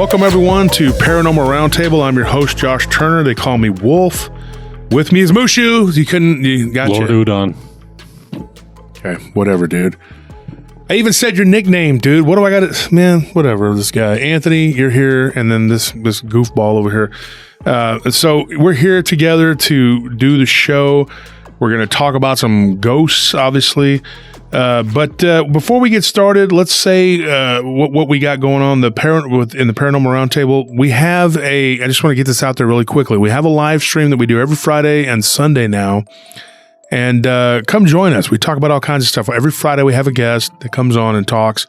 Welcome, everyone, to Paranormal Roundtable. I'm your host, Josh Turner. They call me Wolf. With me is Mushu. You got Lord you. Udon. Okay, whatever, dude. I even said your nickname, dude. What do I got to... Man, whatever, this guy. Anthony, you're here, and then this goofball over here. So we're here together to do the show. We're going to talk about some ghosts, obviously. But before we get started, let's say what we got going on in the Paranormal Roundtable. We have I just want to get this out there really quickly. We have a live stream that we do every Friday and Sunday now. And come join us. We talk about all kinds of stuff. Every Friday we have a guest that comes on and talks.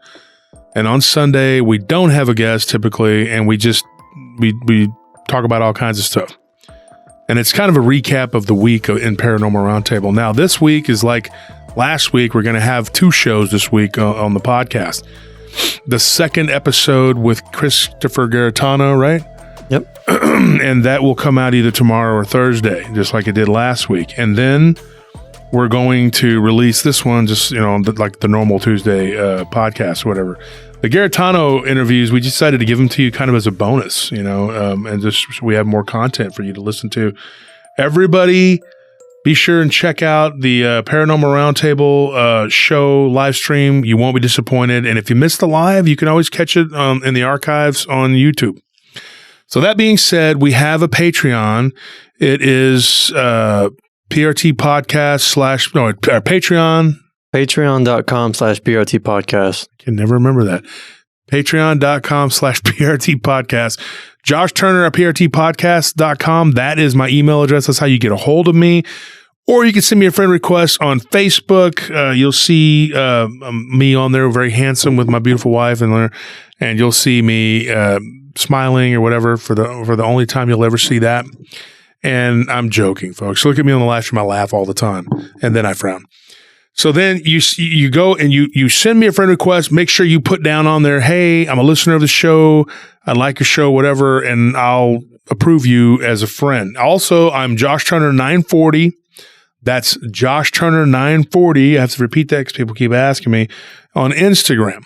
And on Sunday we don't have a guest typically, and we talk about all kinds of stuff. And it's kind of a recap of the week in Paranormal Roundtable. Now, this week is like last week. We're going to have two shows this week on the podcast. The second episode with Christopher Garetano, right? Yep. And that will come out either tomorrow or Thursday, just like it did last week. And then we're going to release this one just, like the normal Tuesday podcast or whatever. The Garetano interviews, we decided to give them to you kind of as a bonus, and just so we have more content for you to listen to. Everybody, be sure and check out the Paranormal Roundtable show live stream. You won't be disappointed. And if you missed the live, you can always catch it in the archives on YouTube. So that being said, we have a Patreon. It is PRT podcast Patreon. Patreon.com/PRT podcast. I can never remember that. Patreon.com/PRT podcast. Josh Turner at PRTpodcast.com. That is my email address. That's how you get a hold of me. Or you can send me a friend request on Facebook. You'll see me on there, very handsome with my beautiful wife, and you'll see me smiling or whatever for the only time you'll ever see that. And I'm joking, folks. Look at me on the live stream. I laugh all the time, and then I frown. So then you go and you send me a friend request. Make sure you put down on there, hey, I'm a listener of the show. I like your show, whatever, and I'll approve you as a friend. Also, I'm Josh Turner 940. That's Josh Turner 940. I have to repeat that because people keep asking me on Instagram.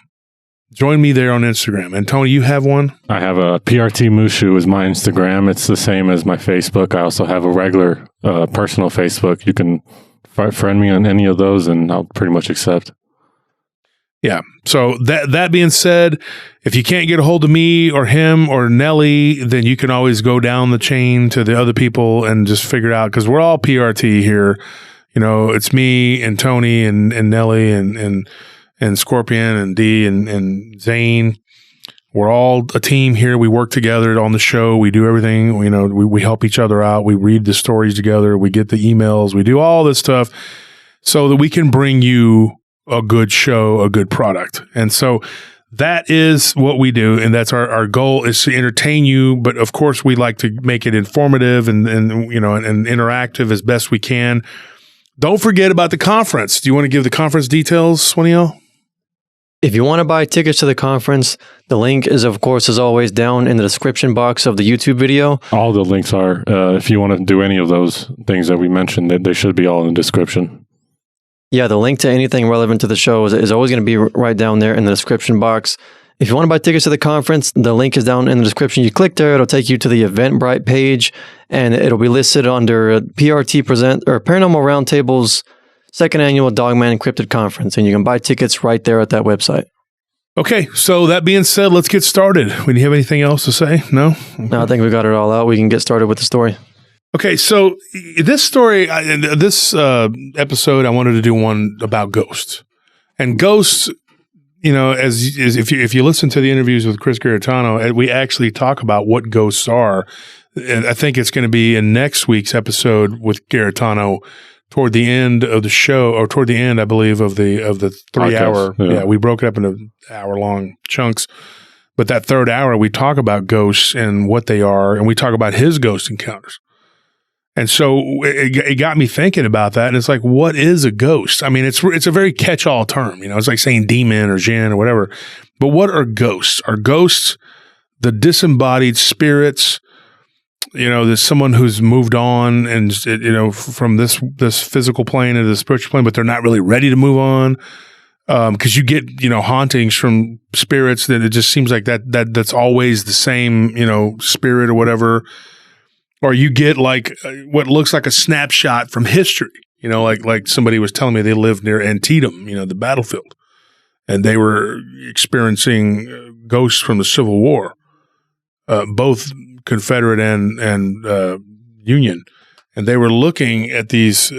Join me there on Instagram. And Tony, you have one? I have a PRT Mushu is my Instagram. It's the same as my Facebook. I also have a regular personal Facebook. You can friend me on any of those and I'll pretty much accept. Yeah. So that being said, if you can't get a hold of me or him or Nelly, then you can always go down the chain to the other people and just figure it out, because we're all PRT here. It's me and Tony and Nelly and Scorpion and D and Zane. We're all a team here. We work together on the show. We do everything. We help each other out. We read the stories together. We get the emails. We do all this stuff so that we can bring you a good show, a good product. And so that is what we do. And that's our goal, is to entertain you. But of course, we like to make it informative and interactive as best we can. Don't forget about the conference. Do you want to give the conference details, Swinio? If you want to buy tickets to the conference, the link is, of course, as always, down in the description box of the YouTube video. All the links are, if you want to do any of those things that we mentioned, they should be all in the description. Yeah, the link to anything relevant to the show is always going to be right down there in the description box. If you want to buy tickets to the conference, the link is down in the description. You click there, it'll take you to the Eventbrite page, and it'll be listed under PRT Present or Paranormal Roundtable's second annual Dogman Encrypted Conference, and you can buy tickets right there at that website. Okay, so that being said, let's get started. Do you have anything else to say? No? Okay. No, I think we got it all out. We can get started with the story. Okay, so this story, this episode, I wanted to do one about ghosts. And ghosts, as if you listen to the interviews with Chris Garetano, we actually talk about what ghosts are. And I think it's going to be in next week's episode with Garetano toward the end of the show, or toward the end, I believe, of the 3 hour. Yeah, we broke it up into hour-long chunks. But that third hour, we talk about ghosts and what they are, and we talk about his ghost encounters. And so it got me thinking about that. And it's like, what is a ghost? I mean, it's a very catch-all term. It's like saying demon or jinn or whatever. But what are ghosts? Are ghosts the disembodied spirits? There's someone who's moved on and, from this physical plane into the spiritual plane, but they're not really ready to move on. because you get, hauntings from spirits that it just seems like that's always the same, spirit or whatever. Or you get like what looks like a snapshot from history, like somebody was telling me they lived near Antietam, the battlefield, and they were experiencing ghosts from the Civil War, both Confederate and Union. And they were looking at these,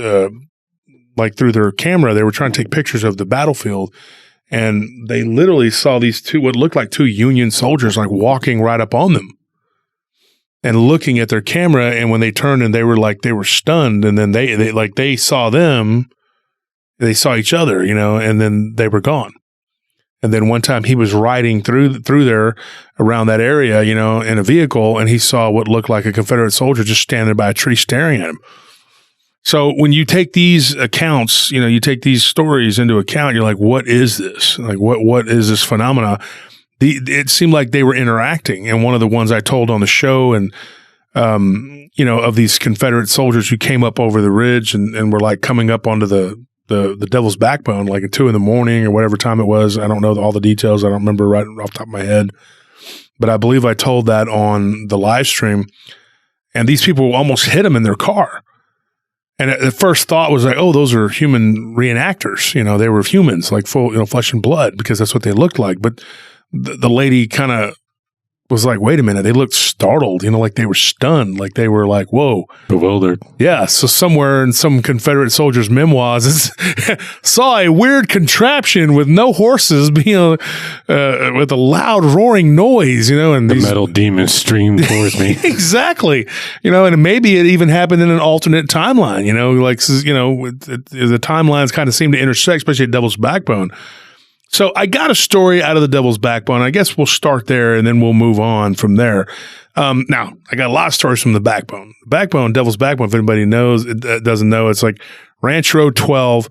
like through their camera, they were trying to take pictures of the battlefield, and they literally saw these what looked like two Union soldiers like walking right up on them and looking at their camera. And when they turned, and they were stunned, and then they saw them, they saw each other, and then they were gone. And then one time he was riding through there around that area, in a vehicle, and he saw what looked like a Confederate soldier just standing by a tree staring at him. So when you take these accounts, you take these stories into account, you're like, what is this? Like, what is this phenomena? It seemed like they were interacting. And one of the ones I told on the show, and, of these Confederate soldiers who came up over the ridge and were like coming up onto the Devil's Backbone, like at 2 a.m. or whatever time it was. I don't know all the details. I don't remember right off the top of my head, but I believe I told that on the live stream, and these people almost hit them in their car. And the first thought was like, oh, those are human reenactors. They were humans, like full, flesh and blood, because that's what they looked like. But the lady kind of was like, wait a minute, they looked startled, like they were stunned, like they were like, whoa. Bewildered. Yeah, so somewhere in some Confederate soldier's memoirs, saw a weird contraption with no horses, with a loud roaring noise, and the metal demon streamed towards me. Exactly. And maybe it even happened in an alternate timeline, the timelines kind of seem to intersect, especially at Devil's Backbone. So I got a story out of the Devil's Backbone. I guess we'll start there and then we'll move on from there. Now, I got a lot of stories from the Backbone. Devil's Backbone, if anybody doesn't know, it's like Ranch Road 12.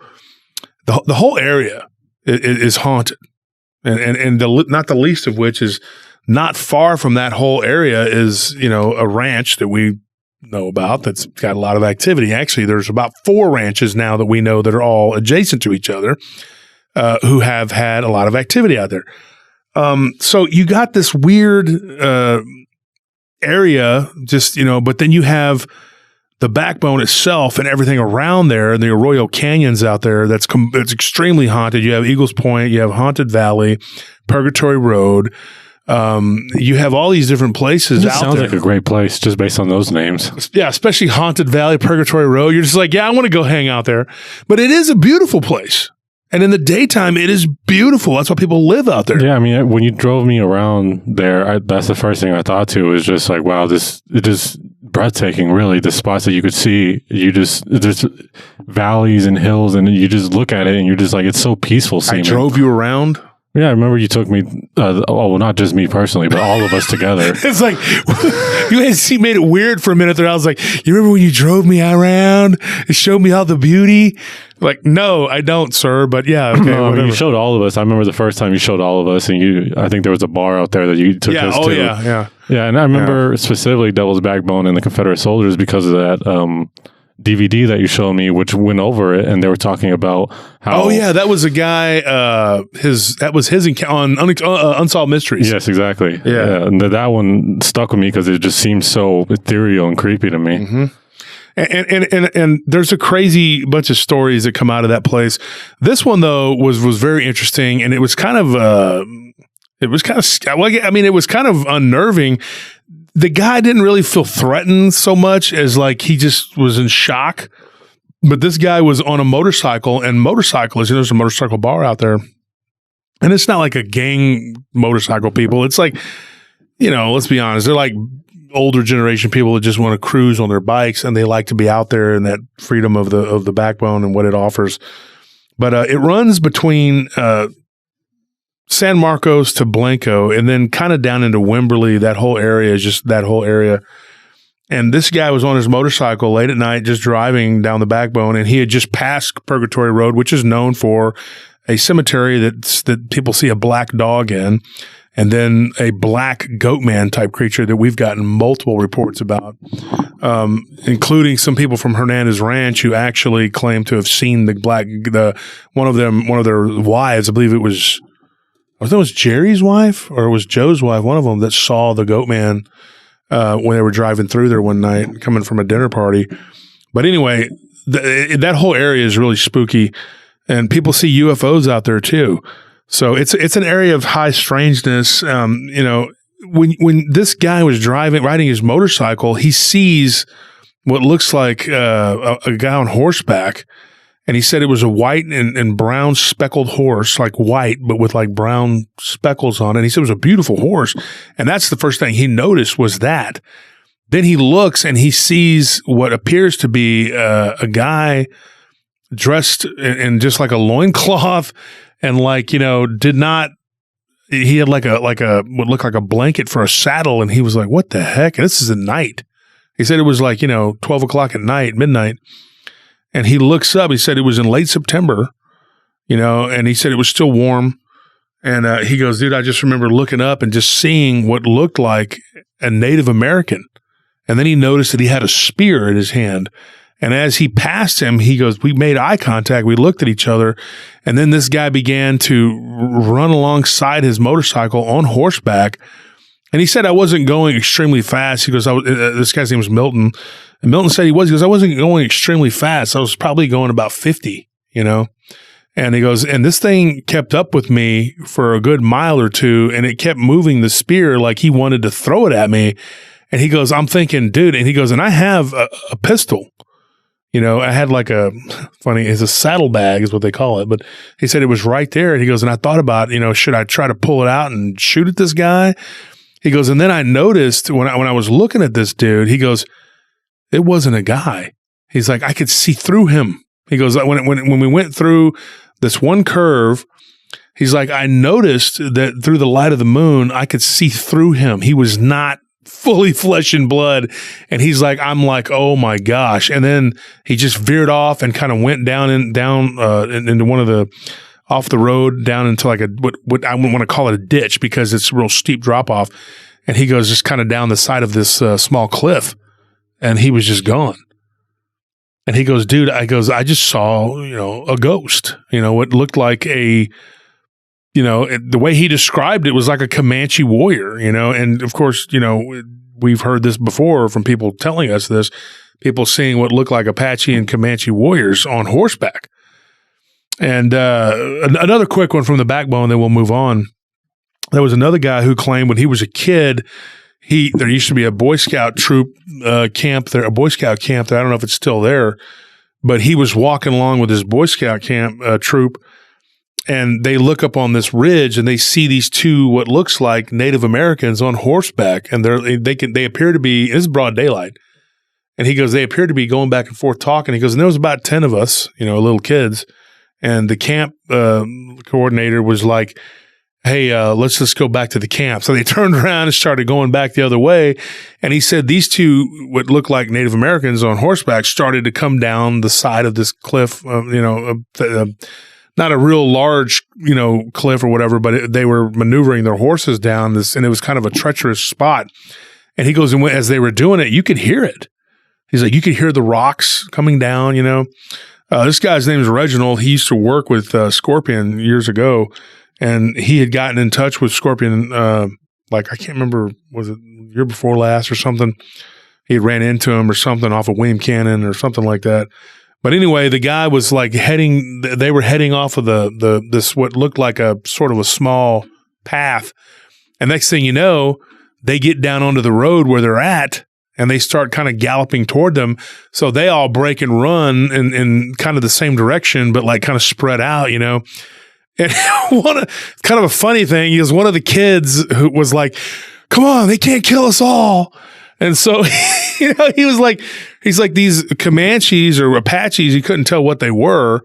The whole area is haunted. And not the least of which is not far from that whole area is, a ranch that we know about that's got a lot of activity. Actually, there's about 4 ranches now that we know that are all adjacent to each other. Who have had a lot of activity out there. So you got this weird area, but then you have the Backbone itself and everything around there, and the Arroyo Canyons out there. That's extremely haunted. You have Eagles Point, you have Haunted Valley, Purgatory Road. You have all these different places out there. Sounds like a great place just based on those names. Yeah, especially Haunted Valley, Purgatory Road. You're just like, yeah, I want to go hang out there. But it is a beautiful place. And in the daytime, it is beautiful. That's why people live out there. Yeah, I mean, when you drove me around there, that's the first thing I thought too. Was just like, wow, it is breathtaking. Really, the spots that you could see, there's valleys and hills, and you just look at it, and you're just like, it's so peaceful. I drove you around. Yeah, I remember you took me. Well, not just me personally, but all of us together. It's like you made it weird for a minute there. I was like, you remember when you drove me around and showed me all the beauty? Like, no, I don't, sir. But yeah, okay. No, I mean, you showed all of us. I remember the first time you showed all of us, and I think there was a bar out there that you took us to. Yeah. And I remember specifically Devil's Backbone and the Confederate soldiers because of that. DVD that you showed me, which went over it, and they were talking about how. Oh yeah, that was a guy. That was his on Unsolved Mysteries. Yes, exactly. Yeah. And that one stuck with me because it just seemed so ethereal and creepy to me. Mm-hmm. And there's a crazy bunch of stories that come out of that place. This one though was very interesting, and it was kind of it was kind of unnerving. The guy didn't really feel threatened so much as like he just was in shock. But this guy was on a motorcycle, and motorcyclists, there's a motorcycle bar out there. And it's not like a gang motorcycle people. It's like, let's be honest. They're like older generation people that just want to cruise on their bikes, and they like to be out there in that freedom of the Backbone and what it offers. But it runs between San Marcos to Blanco, and then kind of down into Wimberley. That whole area is just that whole area. And this guy was on his motorcycle late at night, just driving down the Backbone, and he had just passed Purgatory Road, which is known for a cemetery that people see a black dog in. and then a black goatman type creature that we've gotten multiple reports about, including some people from Hernandez Ranch who actually claim to have seen one of their wives. I believe it was Jerry's wife or it was Joe's wife, one of them, that saw the goatman when they were driving through there one night coming from a dinner party. But anyway, that whole area is really spooky, and people see UFOs out there too. So it's an area of high strangeness. When this guy was riding his motorcycle, he sees what looks like a guy on horseback, and he said it was a white and brown speckled horse, like white but with like brown speckles on it. And he said it was a beautiful horse, and that's the first thing he noticed was that. Then he looks and he sees what appears to be a guy dressed in just like a loincloth and he had like a what looked like a blanket for a saddle. And he was like, what the heck? And this is at night. He said it was 12 o'clock at night, midnight. And he looks up, he said it was in late September, and he said it was still warm. And he goes, dude, I just remember looking up and just seeing what looked like a Native American. And then he noticed that he had a spear in his hand. And as he passed him, he goes, we made eye contact. We looked at each other. And then this guy began to run alongside his motorcycle on horseback. And he said, I wasn't going extremely fast. He goes, this guy's name was Milton. And Milton said he goes, I wasn't going extremely fast. I was probably going about 50, And he goes, and this thing kept up with me for a good mile or two. And it kept moving the spear like he wanted to throw it at me. And he goes, I'm thinking, dude, and he goes, and I have a pistol. I had it's a saddlebag is what they call it. But he said it was right there. And he goes, and I thought about, should I try to pull it out and shoot at this guy? He goes, and then I noticed when I was looking at this dude, he goes, it wasn't a guy. He's like, I could see through him. He goes, when we went through this one curve, he's like, I noticed that through the light of the moon, I could see through him. He was not fully flesh and blood. And he's like, I'm like, oh my gosh. And then he just veered off and kind of went down into one of the, off the road down into like what I want to call it a ditch because it's a real steep drop off. And he goes just kind of down the side of this small cliff, and he was just gone. And he goes, dude, I just saw, a ghost, what looked like the way he described it was like a Comanche warrior, and of course, we've heard this before from people telling us this, people seeing what looked like Apache and Comanche warriors on horseback. And another quick one from the backbone, then we'll move on. There was another guy who claimed when he was a kid, there used to be a Boy Scout troop camp there, a Boy Scout camp there. I don't know if it's still there, but he was walking along with his Boy Scout camp troop, and they look up on this ridge and they see these two what looks like Native Americans on horseback, and they appear to be, this is broad daylight. And he goes, they appear to be going back and forth talking. He goes, and there was about 10 of us, little kids. And the camp coordinator was like, hey, let's just go back to the camp. So they turned around and started going back the other way. And he said these two, what looked like Native Americans on horseback, started to come down the side of this cliff, not a real large, cliff or whatever, but they were maneuvering their horses down this, and it was kind of a treacherous spot. And he goes, and as they were doing it, you could hear it. He's like, you could hear the rocks coming down, This guy's name is Reginald. He used to work with Scorpion years ago, and he had gotten in touch with Scorpion, I can't remember, was it the year before last or something? He had ran into him or something off of William Cannon or something like that. But anyway, the guy was they were heading off of this what looked like a sort of a small path. And next thing you know, they get down onto the road where they're at, and they start kind of galloping toward them. So they all break and run in kind of the same direction, but kind of spread out, And kind of a funny thing is one of the kids who was like, come on, they can't kill us all. And so, he's like these Comanches or Apaches, you couldn't tell what they were.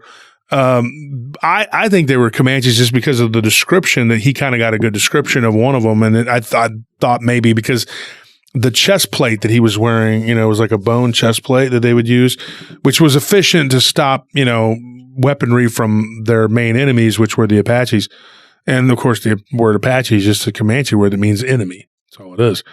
I think they were Comanches just because of the description that he kind of got a good description of one of them. And I thought maybe because the chest plate that he was wearing, was like a bone chest plate that they would use, which was efficient to stop, weaponry from their main enemies, which were the Apaches. And of course, the word Apache is just a Comanche word that means enemy. That's all it is.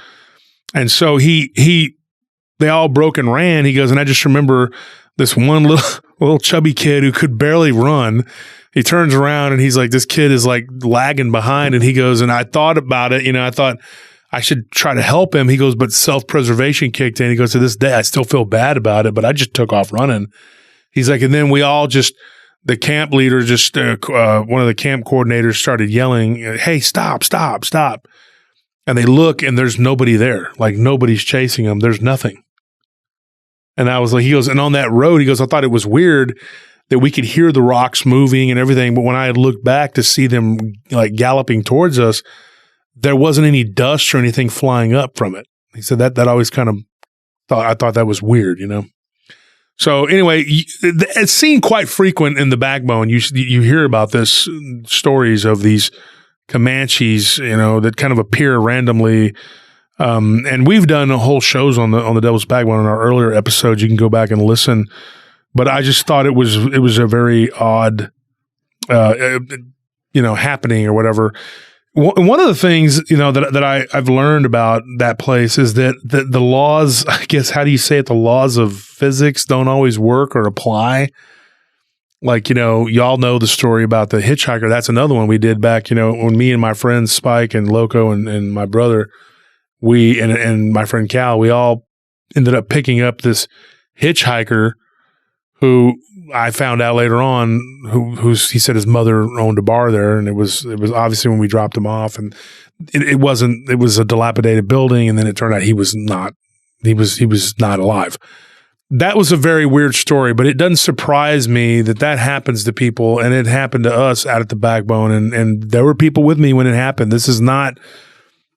And so they all broke and ran. He goes, and I just remember this one little chubby kid who could barely run. He turns around and he's like, this kid is like lagging behind. And he goes, and I thought about it. I thought I should try to help him. He goes, but self-preservation kicked in. He goes, to this day, I still feel bad about it, but I just took off running. He's like, and then we all the camp leader one of the camp coordinators started yelling, hey, stop. And they look and there's nobody there. Like nobody's chasing them. There's nothing. And I was like, he goes, and on that road, he goes, I thought it was weird that we could hear the rocks moving and everything. But when I had looked back to see them like galloping towards us, there wasn't any dust or anything flying up from it. He said that always kind of I thought that was weird, So anyway, it's seen quite frequent in the Backbone. You hear about this stories of these Comanches, that kind of appear randomly. And we've done whole shows on the Devil's Backbone in our earlier episodes. You can go back and listen. But I just thought it was a very odd, happening or whatever. One of the things, that I've learned about that place is that the laws, I guess, how do you say it? The laws of physics don't always work or apply. Like, y'all know the story about the hitchhiker. That's another one we did back, when me and my friends Spike and Loco and my brother, and my friend Cal, we all ended up picking up this hitchhiker who I found out later on, he said his mother owned a bar there, and it was obviously when we dropped him off, and it was a dilapidated building, and then it turned out he was not alive. That was a very weird story, but it doesn't surprise me that happens to people, and it happened to us out at the Backbone, and there were people with me when it happened. This is not,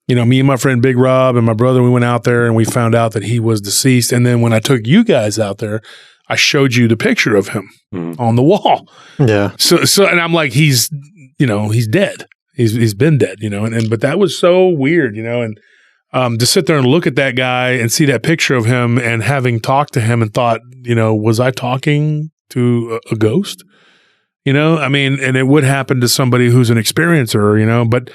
me and my friend Big Rob and my brother, we went out there and we found out that he was deceased, and then when I took you guys out there, I showed you the picture of him on the wall. Yeah. So, and I'm like, he's dead. He's been dead, but that was so weird, and to sit there and look at that guy and see that picture of him and having talked to him and thought, was I talking to a ghost? And it would happen to somebody who's an experiencer, but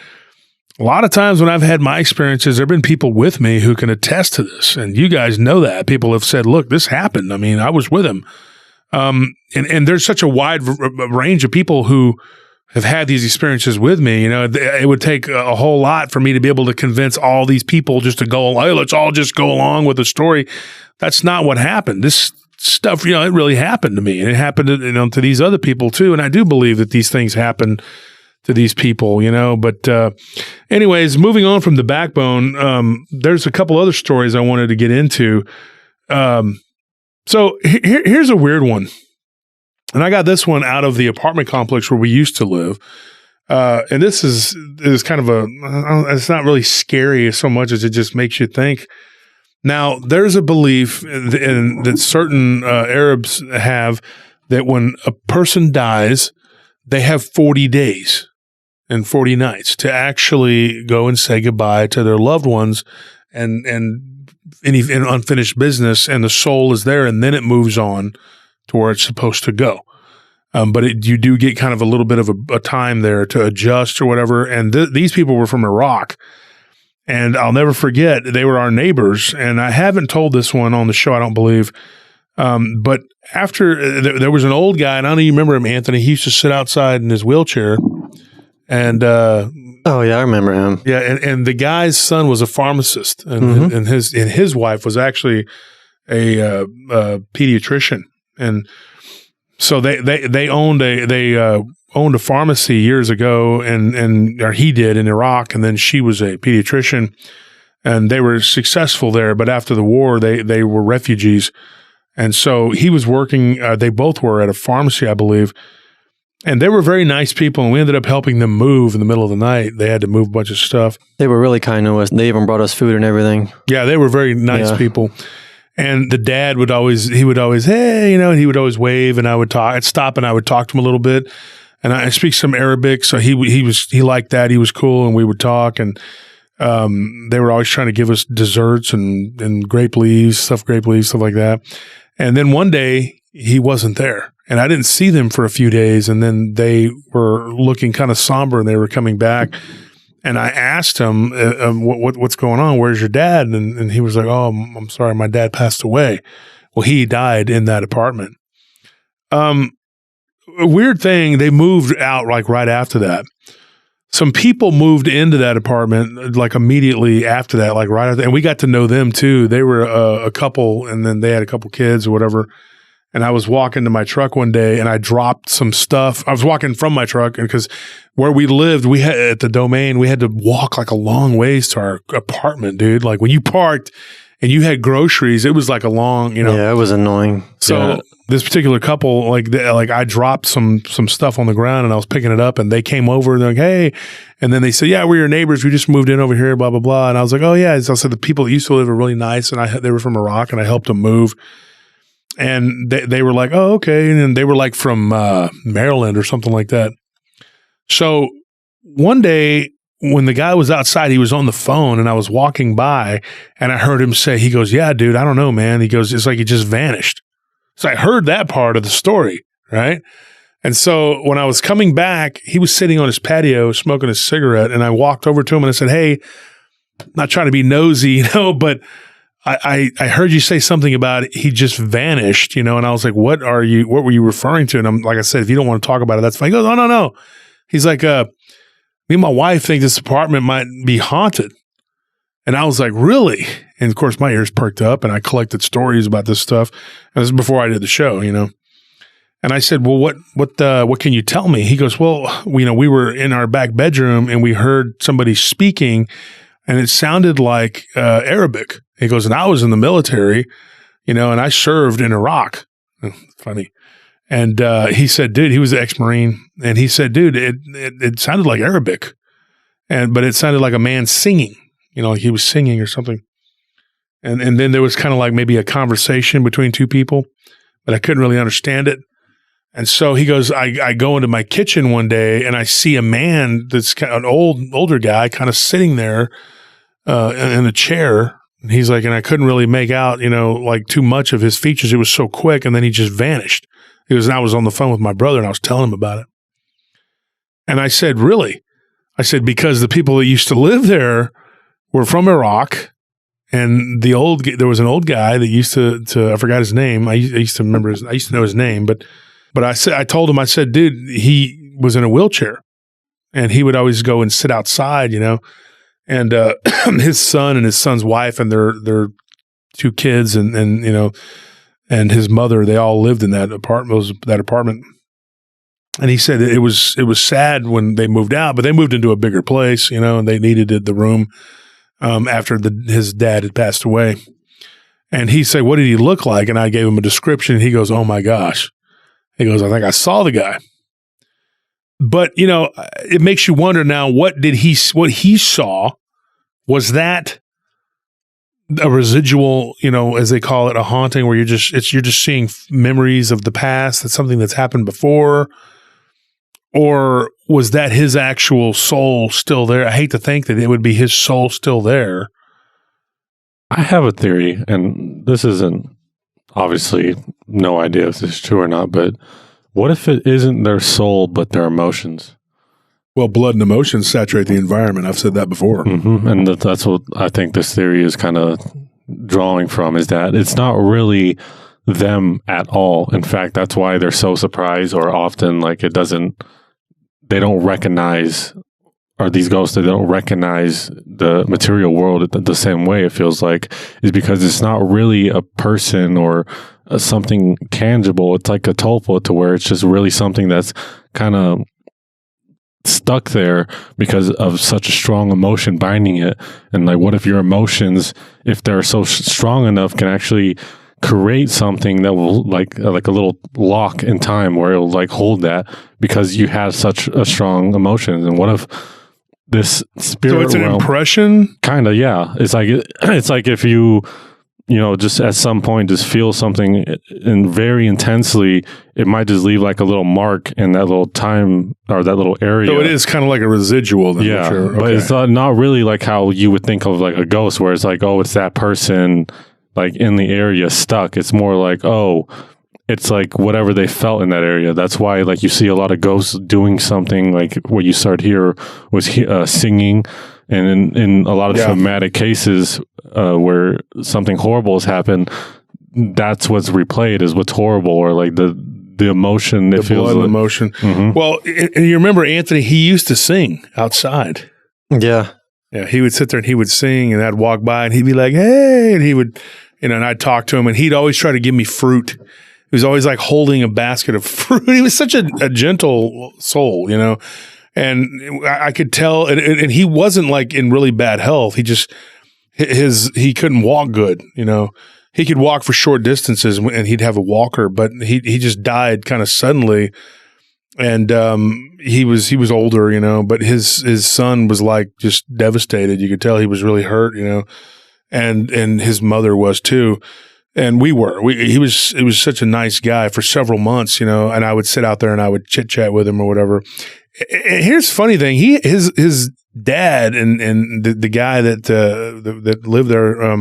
a lot of times when I've had my experiences, there have been people with me who can attest to this. And you guys know that. People have said, look, this happened. I was with him. And there's such a wide range of people who have had these experiences with me. It would take a whole lot for me to be able to convince all these people just to go, hey, let's all just go along with the story. That's not what happened. This stuff, it really happened to me. And it happened to these other people too. And I do believe that these things happen to these people, but anyways, moving on from the Backbone, there's a couple other stories I wanted to get into. So here's a weird one. And I got this one out of the apartment complex where we used to live. And this is kind of it's not really scary so much as it just makes you think. Now, there's a belief that certain Arabs have that when a person dies, they have 40 days and 40 nights to actually go and say goodbye to their loved ones and any unfinished business, and the soul is there, and then it moves on to where it's supposed to go. But you do get kind of a little bit of a time there to adjust or whatever. And these people were from Iraq, and I'll never forget, they were our neighbors. And I haven't told this one on the show, I don't believe. But after there was an old guy, and I don't even remember him, Anthony. He used to sit outside in his wheelchair. And oh yeah, I remember him. Yeah, and the guy's son was a pharmacist, and his wife was actually a pediatrician, and so they owned a pharmacy years ago, or he did in Iraq, and then she was a pediatrician, and they were successful there. But after the war, they were refugees, and so he was working. They both were at a pharmacy, I believe. And they were very nice people, and we ended up helping them move in the middle of the night. They had to move a bunch of stuff. They were really kind to us. They even brought us food and everything. Yeah, they were very nice people. And the dad would always, hey, and he would always wave, and I'd stop and I would talk to him a little bit. And I speak some Arabic, so he liked that. He was cool, and we would talk. And they were always trying to give us desserts and grape leaves, stuff like that. And then one day he wasn't there, and I didn't see them for a few days. And then they were looking kind of somber, and they were coming back. And I asked him, what's going on? Where's your dad? And he was like, oh, I'm sorry, my dad passed away. Well, he died in that apartment. A weird thing, they moved out like right after that. Some people moved into that apartment like immediately after that, like right after, and we got to know them too. They were a couple, and then they had a couple kids or whatever. And I was walking to my truck one day, and I dropped some stuff. I was walking from my truck, and because where we lived, we had at the Domain, we had to walk like a long ways to our apartment, dude. Like when you parked and you had groceries, it was like a long, Yeah, it was annoying. So this particular couple, like I dropped some stuff on the ground, and I was picking it up, and they came over and they're like, hey. And then they said, yeah, we're your neighbors. We just moved in over here, blah, blah, blah. And I was like, oh, yeah. So I said, the people that used to live are really nice. And they were from Iraq, and I helped them move. And they were like, oh, okay. And they were like from Maryland or something like that. So one day when the guy was outside, he was on the phone, and I was walking by, and I heard him say, he goes, yeah, dude, I don't know, man. He goes, it's like he just vanished. So I heard that part of the story, right? And so when I was coming back, he was sitting on his patio smoking a cigarette, and I walked over to him and I said, hey, not trying to be nosy, but I heard you say something about he just vanished, and I was like, what were you referring to? And I'm like, I said, if you don't want to talk about it, that's fine. He goes, oh, no. He's like, me and my wife think this apartment might be haunted. And I was like, really? And of course, my ears perked up, and I collected stories about this stuff. And this is before I did the show, And I said, well, what can you tell me? He goes, well, we were in our back bedroom, and we heard somebody speaking, and it sounded like Arabic. He goes, and I was in the military, and I served in Iraq. Funny. And he said, dude, he was an ex-Marine. And he said, dude, it sounded like Arabic, but it sounded like a man singing. Like he was singing or something. And then there was kind of like maybe a conversation between two people, but I couldn't really understand it. And so he goes, I go into my kitchen one day, and I see a man that's kind of an older guy kind of sitting there in a chair. And he's like, and I couldn't really make out, like too much of his features. It was so quick. And then he just vanished. And I was on the phone with my brother, and I was telling him about it. And I said, really? I said, because the people that used to live there were from Iraq, and there was an old guy that used to I forgot his name. I used to know his name, but I told him, I said, dude, he was in a wheelchair, and he would always go and sit outside, and his son and his son's wife and their two kids and his mother, they all lived in that apartment. And he said it was sad when they moved out, but they moved into a bigger place, and they needed the room after his dad had passed away. And he said, what did he look like? And I gave him a description. And he goes, oh my gosh. He goes, I think I saw the guy. But, it makes you wonder now, what he saw, was that a residual, as they call it, a haunting, where you're just seeing memories of the past, that's something that's happened before? Or was that his actual soul still there? I hate to think that it would be his soul still there. I have a theory, and this isn't obviously no idea if this is true or not, but what if it isn't their soul, but their emotions? Well, blood and emotions saturate the environment. I've said that before. Mm-hmm. And that's what I think this theory is kind of drawing from, is that it's not really them at all. In fact, that's why they're so surprised, or often like they don't recognize, or these ghosts, they don't recognize the material world the same way, it feels like, is because it's not really a person or something tangible. It's like a tulpa, to where it's just really something that's kind of stuck there because of such a strong emotion binding it. And like, what if your emotions, if they're so strong enough, can actually create something that will like a little lock in time where it'll like hold that because you had such a strong emotion? And what if this spirit? So it's an impression? Kind of, yeah. It's like if you just at some point just feel something and very intensely, it might just leave like a little mark in that little time or that little area. So it is kind of like a residual then. Yeah, sure. Okay. But it's not really like how you would think of like a ghost, where it's like, oh, it's that person like in the area stuck. It's more like, oh, it's like whatever they felt in that area. That's why like you see a lot of ghosts doing something like what you started here was singing. And in a lot of traumatic cases where something horrible has happened, that's what's replayed is what's horrible, or like the emotion. It feels blood like emotion. Well, and you remember Anthony, he used to sing outside. Yeah. Yeah, he would sit there and he would sing, and I'd walk by and he'd be like, hey, and he would, and I'd talk to him, and he'd always try to give me fruit. He was always like holding a basket of fruit. He was such a gentle soul, and I could tell, and he wasn't like in really bad health. He just, he couldn't walk good, He could walk for short distances and he'd have a walker, but he just died kind of suddenly. And he was older, but his son was like just devastated. You could tell he was really hurt, and his mother was too. And he was such a nice guy for several months, and I would sit out there and I would chit chat with him or whatever. And here's the funny thing: his dad and the guy that lived there,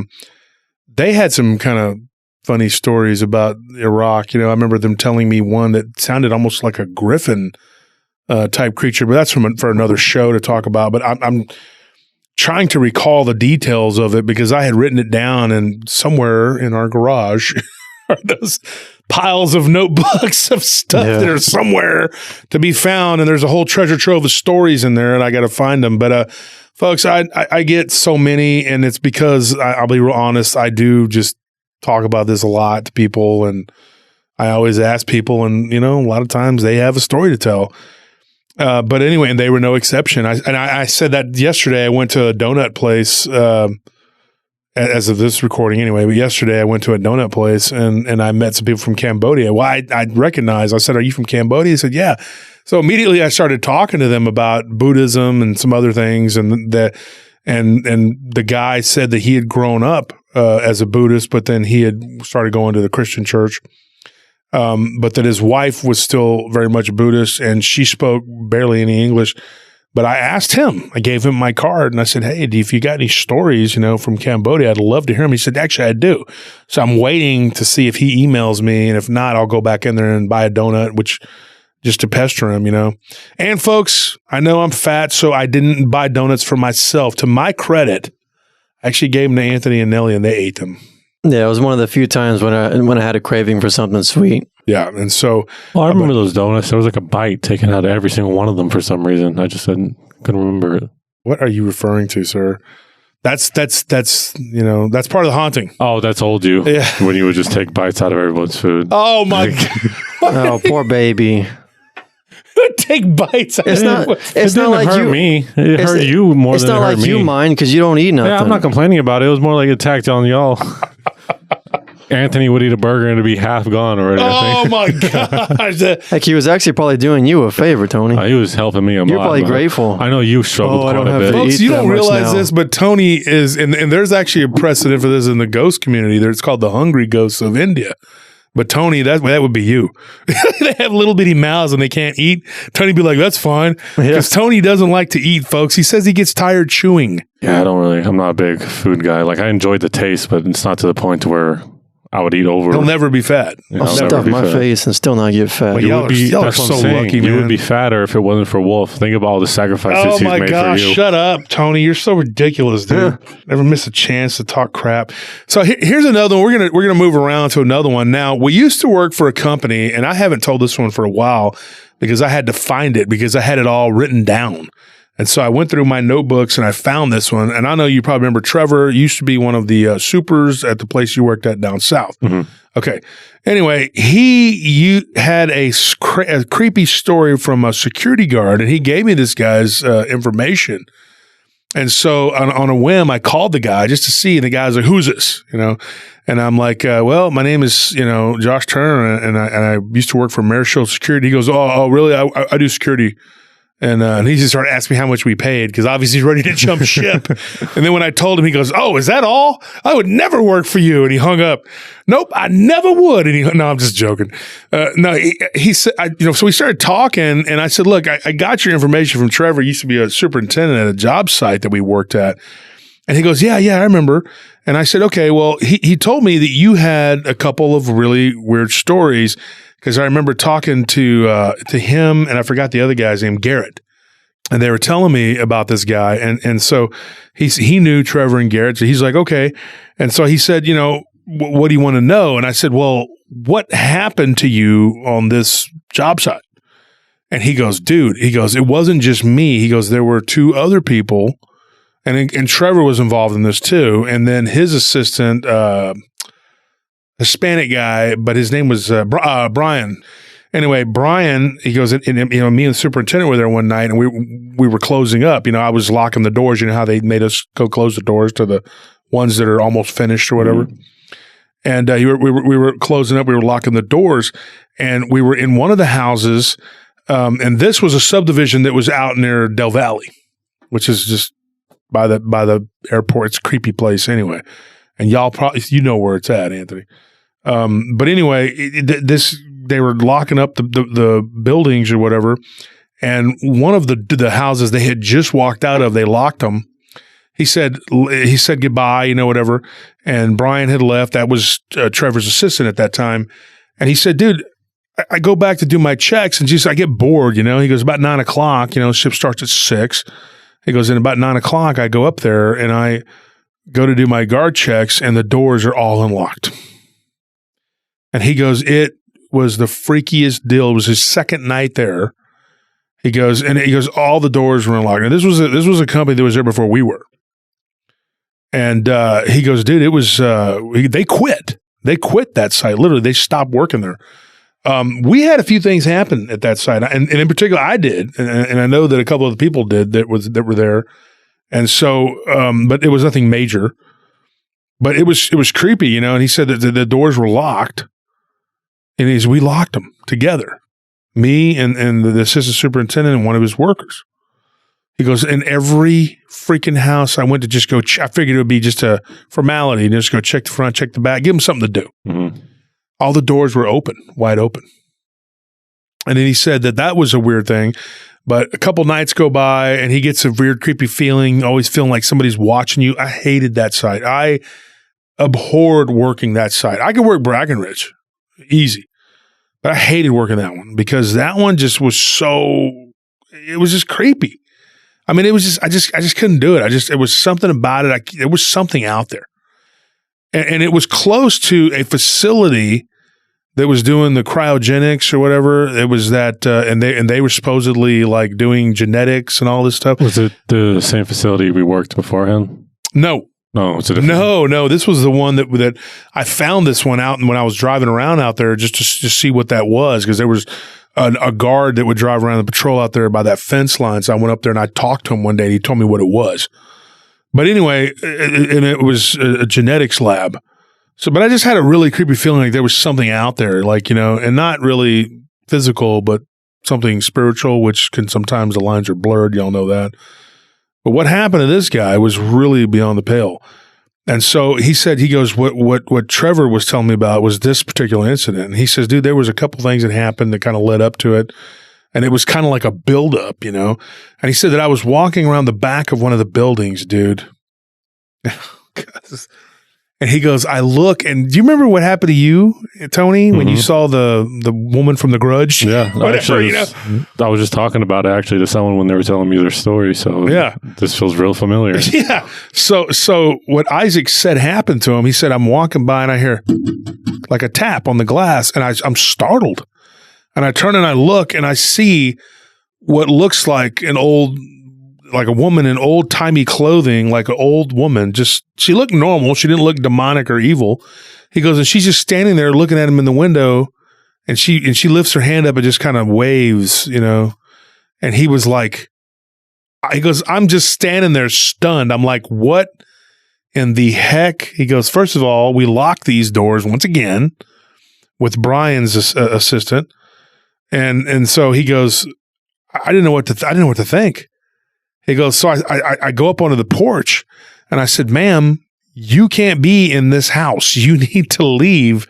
they had some kind of funny stories about Iraq. I remember them telling me one that sounded almost like a griffin type creature, but that's for another show to talk about. But I'm trying to recall the details of it because I had written it down, and somewhere in our garage are those piles of notebooks of stuff that are somewhere to be found, and there's a whole treasure trove of stories in there, and I got to find them. But folks, I get so many, and it's because I'll be real honest, I do just talk about this a lot to people, and I always ask people, and a lot of times they have a story to tell. But anyway, and they were no exception. I said that yesterday. I went to a donut place, as of this recording anyway, but yesterday I went to a donut place and I met some people from Cambodia. Well, I recognized, I said, are you from Cambodia? He said, yeah. So immediately I started talking to them about Buddhism and some other things. And the guy said that he had grown up as a Buddhist, but then he had started going to the Christian church. But that his wife was still very much Buddhist and she spoke barely any English. But I asked him, I gave him my card and I said, hey, if you got any stories, from Cambodia, I'd love to hear them. He said, actually, I do. So I'm waiting to see if he emails me. And if not, I'll go back in there and buy a donut, which just to pester him, And folks, I know I'm fat, so I didn't buy donuts for myself. To my credit, I actually gave them to Anthony and Nellie and they ate them. Yeah, it was one of the few times when I had a craving for something sweet. Yeah, and so I remember those donuts. There was like a bite taken out of every single one of them for some reason. I just couldn't remember it. What are you referring to, sir? That's that's part of the haunting. Oh, that's old you. Yeah. When you would just take bites out of everyone's food. Oh my God. Oh, poor baby. Take bites out It's of not. it. It's not like hurt you. me. It hurt you more It's than it not hurt like me. you mind because you don't eat nothing. Yeah, I'm not complaining about it. It was more like it attacked on y'all. Anthony would eat a burger and it'd be half gone already. Oh my gosh. Like he was actually probably doing you a favor, Tony. He was helping me a lot. You're probably man. grateful. I know you struggled I don't quite a have bit. to Folks, eat you that don't much realize now. this, but Tony is, and there's actually a precedent for this in the ghost community. It's called the hungry ghosts of India. But Tony, that would be you. They have little bitty mouths and they can't eat. Tony'd be like, that's fine. Because Tony doesn't like to eat, folks. He says he gets tired chewing. Yeah, I'm not a big food guy. Like I enjoyed the taste, but it's not to the point where I would eat over. He'll never be fat. I'll stuff my face and still not get fat. Well, y'all are That's what so I'm saying. lucky, You man. would be fatter if it wasn't for Wolf. Think about all the sacrifices Oh he's my made gosh, for you. shut up, Tony. You're so ridiculous, dude. Never miss a chance to talk crap. So here's another one. We're gonna move around to another one. Now, we used to work for a company, and I haven't told this one for a while because I had to find it because I had it all written down. And so I went through my notebooks and I found this one. And I know you probably remember Trevor used to be one of the supers at the place you worked at down south. Mm-hmm. Okay. Anyway, you had a creepy story from a security guard, and he gave me this guy's information. And so on a whim, I called the guy just to see, and the guy's like, "Who's this?" And I'm like, "Well, my name is Josh Turner, and I used to work for Marischal Security." He goes, "Oh, really? I do security." And he just started asking me how much we paid because obviously he's ready to jump ship. And then when I told him, he goes, "Oh, is that all? I would never work for you." And he hung up. "Nope, I never would." And no, I'm just joking. No, he said, so we started talking, and I said, "Look, I got your information from Trevor. He used to be a superintendent at a job site that we worked at." And he goes, yeah, I remember. And I said, okay, well, he told me that you had a couple of really weird stories, because I remember talking to him, and I forgot the other guy's name, Garrett. And they were telling me about this guy. And so he knew Trevor and Garrett. So he's like, okay. And so he said, you know, what do you want to know? And I said, well, what happened to you on this job site? And he goes, dude, it wasn't just me. He goes, there were 2 other people. And Trevor was involved in this too. And then his assistant, Hispanic guy, but his name was Brian. Anyway, Brian, he goes, and you know, me and the superintendent were there one night, and we were closing up. You know, I was locking the doors. You know how they made us go close the doors to the ones that are almost finished or whatever. Mm-hmm. And we were closing up. We were locking the doors, and we were in one of the houses. And this was a subdivision that was out near Del Valle, which is just by the airport. It's a creepy place anyway. And y'all probably, you know where it's at, Anthony. But anyway, they were locking up the buildings or whatever. And one of the houses they had just walked out of, they locked them. He said goodbye, you know, whatever. And Brian had left. That was Trevor's assistant at that time. And he said, dude, I go back to do my checks, and just I get bored, you know. He goes, about 9 o'clock, you know, ship starts at 6. He goes, and about 9 o'clock, I go up there and I go to do my guard checks, and the doors are all unlocked. And he goes, it was the freakiest deal. It was his second night there. He goes, all the doors were unlocked. And this was a company that was there before we were. And he goes, dude, it was they quit. They quit that site. Literally, they stopped working there. We had a few things happen at that site, and in particular, I did, and I know that a couple of the people did that were there, and so, but it was nothing major, but it was creepy, you know. And he said that the doors were locked, and we locked them together, me and the assistant superintendent and one of his workers. He goes, in every freaking house I went to just go, I figured it would be just a formality, and just go check the front, check the back, give them something to do. Mm-hmm. All the doors were open, wide open. And then he said that was a weird thing. But a couple nights go by, and he gets a weird, creepy feeling, always feeling like somebody's watching you. I hated that site. I abhorred working that site. I could work Brackenridge, easy. But I hated working that one, because that one just was it was just creepy. I mean, it was just, I just couldn't do it. It was something about it. There was something out there. And it was close to a facility that was doing the cryogenics or whatever. It was that, and they were supposedly like doing genetics and all this stuff. Was it the same facility we worked beforehand? No. It's a different. No. This was the one that I found this one out, and when I was driving around out there just to see what that was, because there was a guard that would drive around the patrol out there by that fence line. So I went up there and I talked to him one day, and he told me what it was. But anyway, and it was a genetics lab. So, but I just had a really creepy feeling like there was something out there, like, you know, and not really physical, but something spiritual, which can sometimes the lines are blurred. Y'all know that. But what happened to this guy was really beyond the pale. And so he said, he goes, what Trevor was telling me about was this particular incident. And he says, dude, there was a couple things that happened that kind of led up to it. And it was kind of like a buildup, you know. And he said that I was walking around the back of one of the buildings, dude. And he goes, I look, and do you remember what happened to you, Tony, when you saw the woman from The Grudge? Yeah. I was just talking about it actually to someone when they were telling me their story. So yeah, this feels real familiar. Yeah. So what Isaac said happened to him, he said, I'm walking by and I hear like a tap on the glass, and I'm startled. And I turn and I look, and I see what looks like like a woman in old-timey clothing, like an old woman. She looked normal. She didn't look demonic or evil. He goes, and she's just standing there looking at him in the window, and she lifts her hand up and just kind of waves, you know. And he was like, he goes, I'm just standing there stunned. I'm like, what in the heck? He goes, first of all, we locked these doors once again with Brian's assistant. And so he goes, I didn't know what to think. He goes, so I go up onto the porch, and I said, ma'am, you can't be in this house. You need to leave.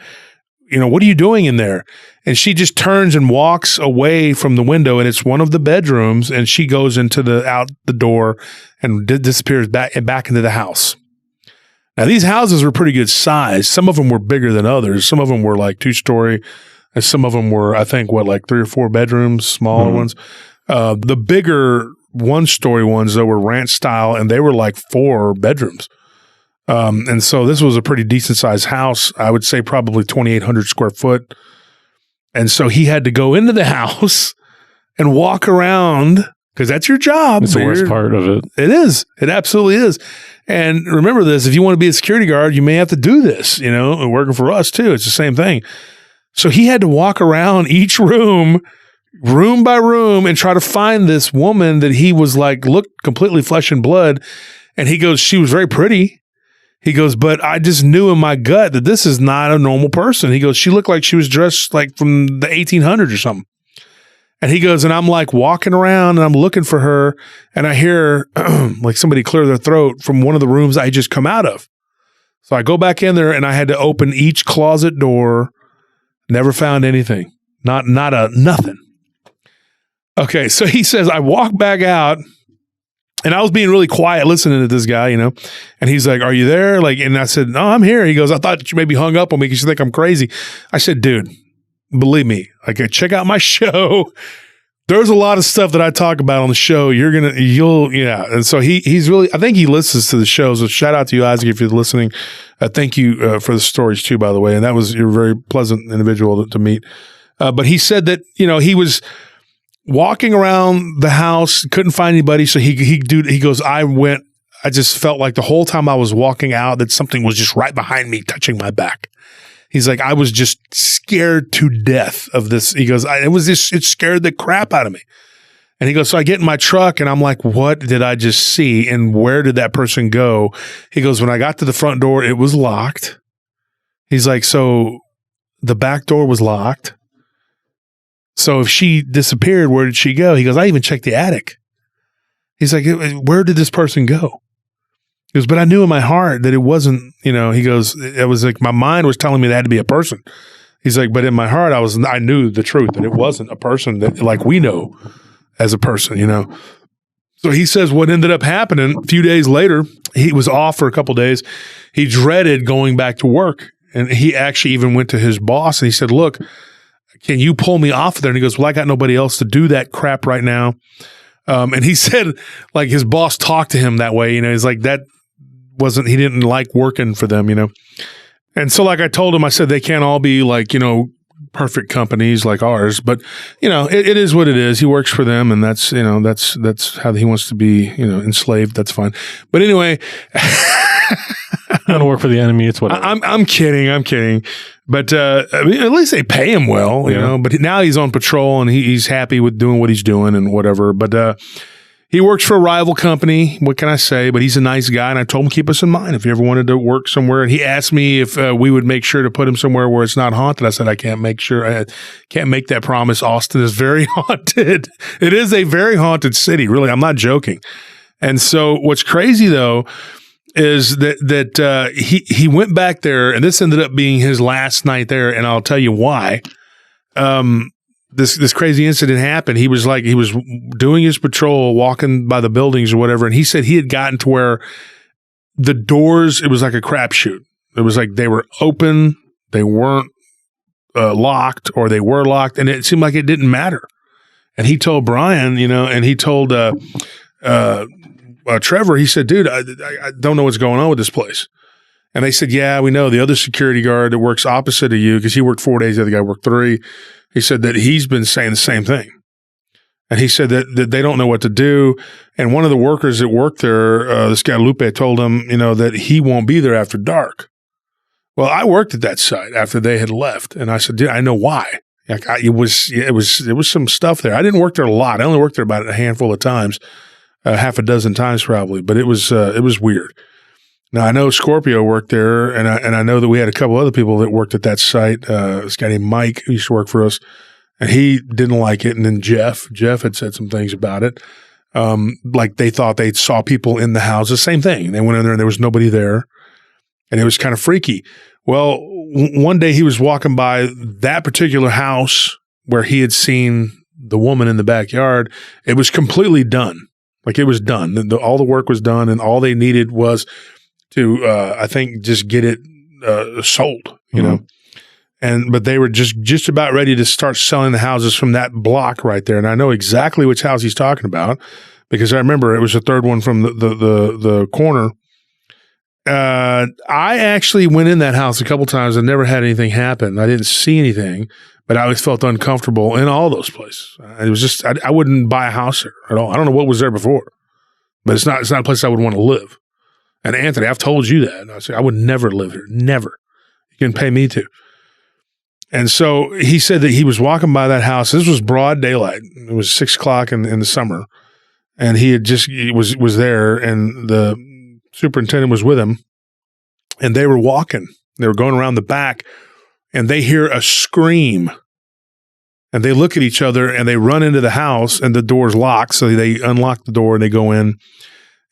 what are you doing in there? And she just turns and walks away from the window, and it's one of the bedrooms, and she goes out the door and disappears back into the house. Now, these houses were pretty good size. Some of them were bigger than others. Some of them were like 2-story, and some of them were, I think, like 3 or 4 bedrooms, smaller ones. The bigger 1-story ones, though, were ranch style, and they were like 4 bedrooms. And so this was a pretty decent sized house. I would say probably 2,800 square foot. And so he had to go into the house and walk around because that's your job. It's the worst part of it. It is. It absolutely is. And remember this, if you want to be a security guard, you may have to do this, and working for us too. It's the same thing. So he had to walk around each room by room, and try to find this woman that he was like, looked completely flesh and blood. And he goes, she was very pretty. He goes, but I just knew in my gut that this is not a normal person. He goes, she looked like she was dressed like from the 1800s or something. And he goes, and I'm like walking around and I'm looking for her, and I hear like somebody clear their throat from one of the rooms I just come out of. So I go back in there, and I had to open each closet door. Never found anything. Nothing. Okay, so he says, I walk back out, and I was being really quiet listening to this guy, and he's like, are you there? Like, and I said, no, I'm here. He goes, I thought you maybe hung up on me because you think I'm crazy. I said, dude, believe me, like, check out my show. There's a lot of stuff that I talk about on the show. Yeah. And so he's really, I think he listens to the show. So shout out to you, Isaac, if you're listening. Thank you for the stories too, by the way. And you're a very pleasant individual to meet. But he said that, he was walking around the house, couldn't find anybody. So he goes, I just felt like the whole time I was walking out that something was just right behind me, touching my back. He's like, I was just scared to death of this. He goes, it scared the crap out of me. And he goes, so I get in my truck and I'm like, what did I just see? And where did that person go? He goes, when I got to the front door, it was locked. He's like, so the back door was locked. So if she disappeared, where did she go? He goes, I even checked the attic. He's like, where did this person go? He goes, but I knew in my heart that it wasn't, he goes, it was like my mind was telling me that had to be a person. He's like, but in my heart, I knew the truth that it wasn't a person that like we know as a person, So he says what ended up happening a few days later, he was off for a couple of days. He dreaded going back to work. And he actually even went to his boss and he said, look, can you pull me off of there? And he goes, well, I got nobody else to do that crap right now. And he said, like, his boss talked to him that way. He's like, he didn't like working for them, And so, like I told him, I said, they can't all be like, perfect companies like ours, but it is what it is. He works for them, and that's how he wants to be, enslaved. That's fine. But anyway, I don't work for the enemy. It's whatever. I'm kidding. But at least they pay him well, you know. But now he's on patrol and he's happy with doing what he's doing and whatever. But he works for a rival company. What can I say? But he's a nice guy, and I told him keep us in mind if you ever wanted to work somewhere. And he asked me if we would make sure to put him somewhere where it's not haunted. I said I can't make that promise. Austin is very haunted. It is a very haunted city. Really, I'm not joking. And so what's crazy though is that he went back there, and this ended up being his last night there, and I'll tell you why. This crazy incident happened. He was doing his patrol, walking by the buildings or whatever, and he said he had gotten to where the doors, it was like a crapshoot. It was like they were open, they weren't locked, or they were locked, and it seemed like it didn't matter. And he told Brian, and he told Trevor, he said, dude, I don't know what's going on with this place. And they said, yeah, we know. The other security guard that works opposite of you, because he worked 4 days, the other guy worked 3. He said that he's been saying the same thing. And he said that they don't know what to do. And one of the workers that worked there, this guy Lupe, told him, that he won't be there after dark. Well, I worked at that site after they had left. And I said, dude, I know why. Like it was some stuff there. I didn't work there a lot. I only worked there about a handful of times. Half a dozen times probably, but it was weird. Now I know Scorpio worked there, and I know that we had a couple other people that worked at that site. This guy named Mike who used to work for us, and he didn't like it. And then Jeff had said some things about it, like they thought they saw people in the houses. Same thing. They went in there and there was nobody there, and it was kind of freaky. Well, one day he was walking by that particular house where he had seen the woman in the backyard. It was completely done. Like it was done. All the work was done, and all they needed was to, I think, just get it sold, you know. But they were just about ready to start selling the houses from that block right there. And I know exactly which house he's talking about because I remember it was the third one from the corner. I actually went in that house a couple times and never had anything happen. I didn't see anything, but I always felt uncomfortable in all those places. It was just, I wouldn't buy a house there at all. I don't know what was there before, but it's not a place I would want to live. And Anthony, I've told you that. I said, I would never live here. Never. You can pay me to. And so he said that he was walking by that house. This was broad daylight. It was 6 o'clock in the summer. And he was there, and the superintendent was with him. And they were walking. They were going around the back, and they hear a scream. And they look at each other, and they run into the house, and the door's locked. So they unlock the door, and they go in.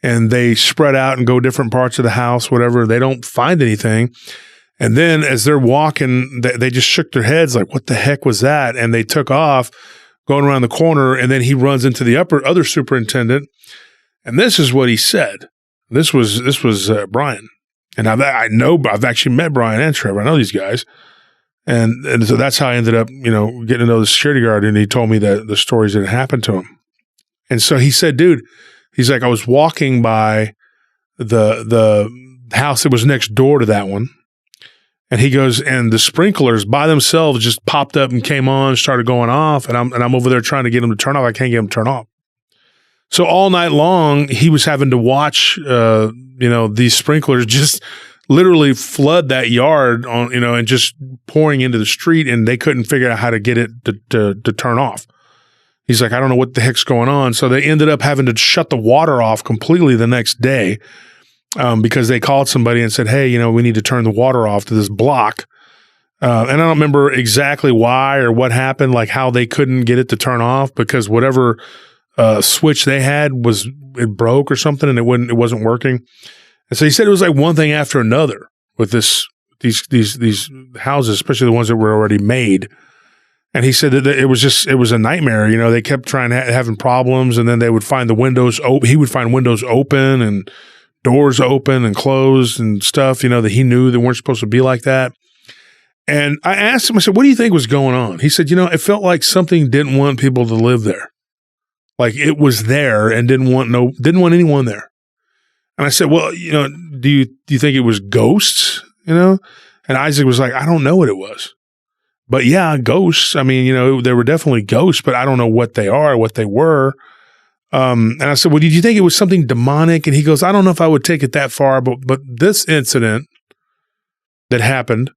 And they spread out and go different parts of the house, whatever. They don't find anything. And then as they're walking, they just shook their heads like, what the heck was that? And they took off going around the corner. And then he runs into the other superintendent. And this is what he said. This was Brian. And I've actually met Brian and Trevor. I know these guys. And so that's how I ended up, getting to know the security guard. And he told me that the stories that had happened to him. And so he said, dude, he's like, I was walking by the house that was next door to that one. And he goes, and the sprinklers by themselves just popped up and came on, started going off. And I'm over there trying to get them to turn off. I can't get them to turn off. So all night long, he was having to watch, these sprinklers just literally flood that yard on, and just pouring into the street. And they couldn't figure out how to get it to turn off. He's like, I don't know what the heck's going on. So they ended up having to shut the water off completely the next day. Because they called somebody and said, hey, we need to turn the water off to this block. And I don't remember exactly why or what happened, like how they couldn't get it to turn off because whatever switch they had it broke or something and it wasn't working. And so he said it was like one thing after another with these houses, especially the ones that were already made. And he said that it was a nightmare. They kept having problems, and then they would find the windows open. He would find windows open and doors open and closed and stuff, that he knew that weren't supposed to be like that. And I asked him, I said, what do you think was going on? He said, it felt like something didn't want people to live there. Like it was there and didn't want anyone there. And I said, well, do you think it was ghosts? And Isaac was like, I don't know what it was. But yeah, ghosts. I mean, there were definitely ghosts, but I don't know what they are, what they were. And I said, well, did you think it was something demonic? And he goes, I don't know if I would take it that far, but this incident that happened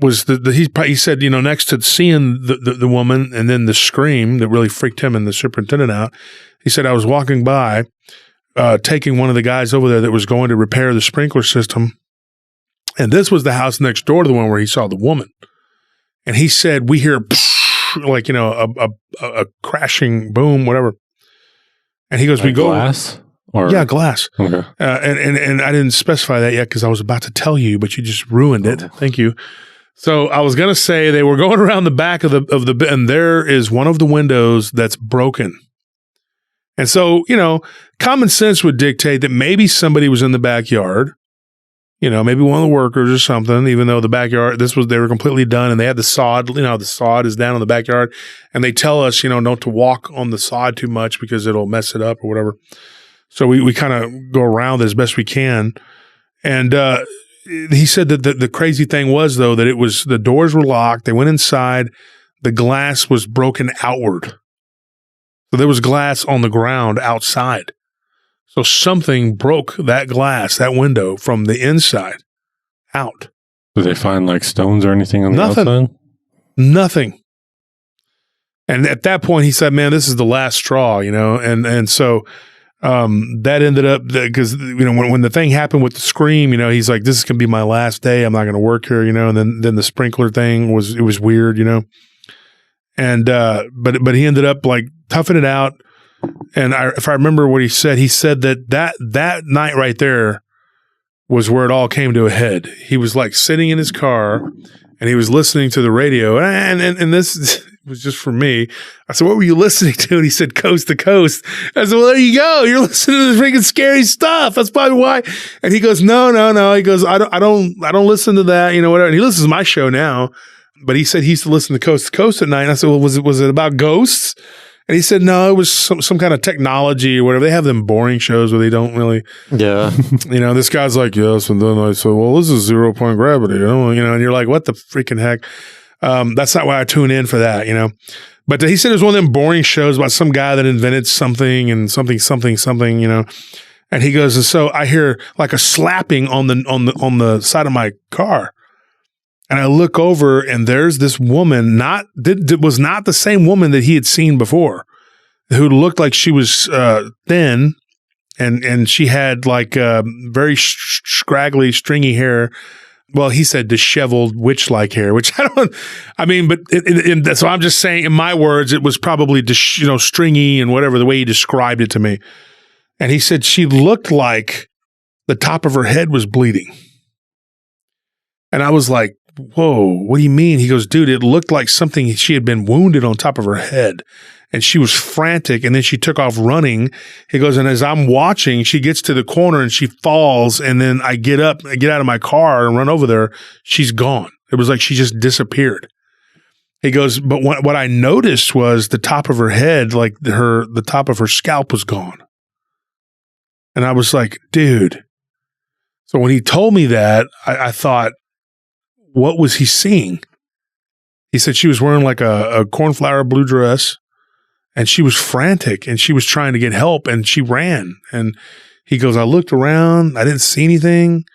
was he said, next to seeing the woman and then the scream that really freaked him and the superintendent out. He said, I was walking by, taking one of the guys over there that was going to repair the sprinkler system. And this was the house next door to the one where he saw the woman. And he said, we hear like, a crashing boom, whatever. And he goes, like we go glass? Yeah, glass. Okay. And I didn't specify that yet because I was about to tell you, but you just ruined it. Thank you. So I was going to say they were going around the back of the and there is one of the windows that's broken. And so, common sense would dictate that maybe somebody was in the backyard, maybe one of the workers or something, even though the backyard, they were completely done and they had the sod, the sod is down in the backyard and they tell us, not to walk on the sod too much because it'll mess it up or whatever. So we kind of go around as best we can. And he said that the crazy thing was though, that the doors were locked. They went inside. The glass was broken outward. So there was glass on the ground outside. So something broke that glass, that window from the inside out. Did they find like stones or anything on the outside? Nothing. And at that point he said, man, this is the last straw, and so that ended up because, when the thing happened with the scream, he's like, this is going to be my last day. I'm not going to work here, and then the sprinkler thing was weird, and, but he ended up like toughing it out. And if I remember what he said that night right there was where it all came to a head. He was like sitting in his car and he was listening to the radio. And this was just for me. I said, what were you listening to? And he said, Coast to Coast. I said, well, there you go. You're listening to this freaking scary stuff. That's probably why. And he goes, no. He goes, I don't listen to that, whatever. And he listens to my show now. But he said he used to listen to Coast at night. And I said, well, was it about ghosts? And he said, no, it was some kind of technology or whatever. They have them boring shows where they don't really. Yeah. This guy's like, yes. And then I said, well, this is 0 point gravity. And you're like, what the freaking heck? That's not why I tune in for that, But he said it was one of them boring shows about some guy that invented something and something. And he goes, and so I hear like a slapping on the side of my car. And I look over and there's this woman, was not the same woman that he had seen before, who looked like she was thin and she had like very scraggly, stringy hair. Well, he said disheveled witch-like hair, which so I'm just saying, in my words, it was probably stringy and whatever, the way he described it to me. And he said she looked like the top of her head was bleeding. And I was like, whoa, what do you mean? He goes, dude, it looked like something, she had been wounded on top of her head. And she was frantic, and then she took off running. He goes, and as I'm watching, she gets to the corner and she falls, and then I get out of my car and run over there. She's gone. It was like she just disappeared. He goes, but what I noticed was the top of her head, like the top of her scalp was gone. And I was like, dude. So when he told me that, I thought, what was he seeing? He said she was wearing like a cornflower blue dress. And she was frantic and she was trying to get help and she ran. And he goes, I looked around. I didn't see anything.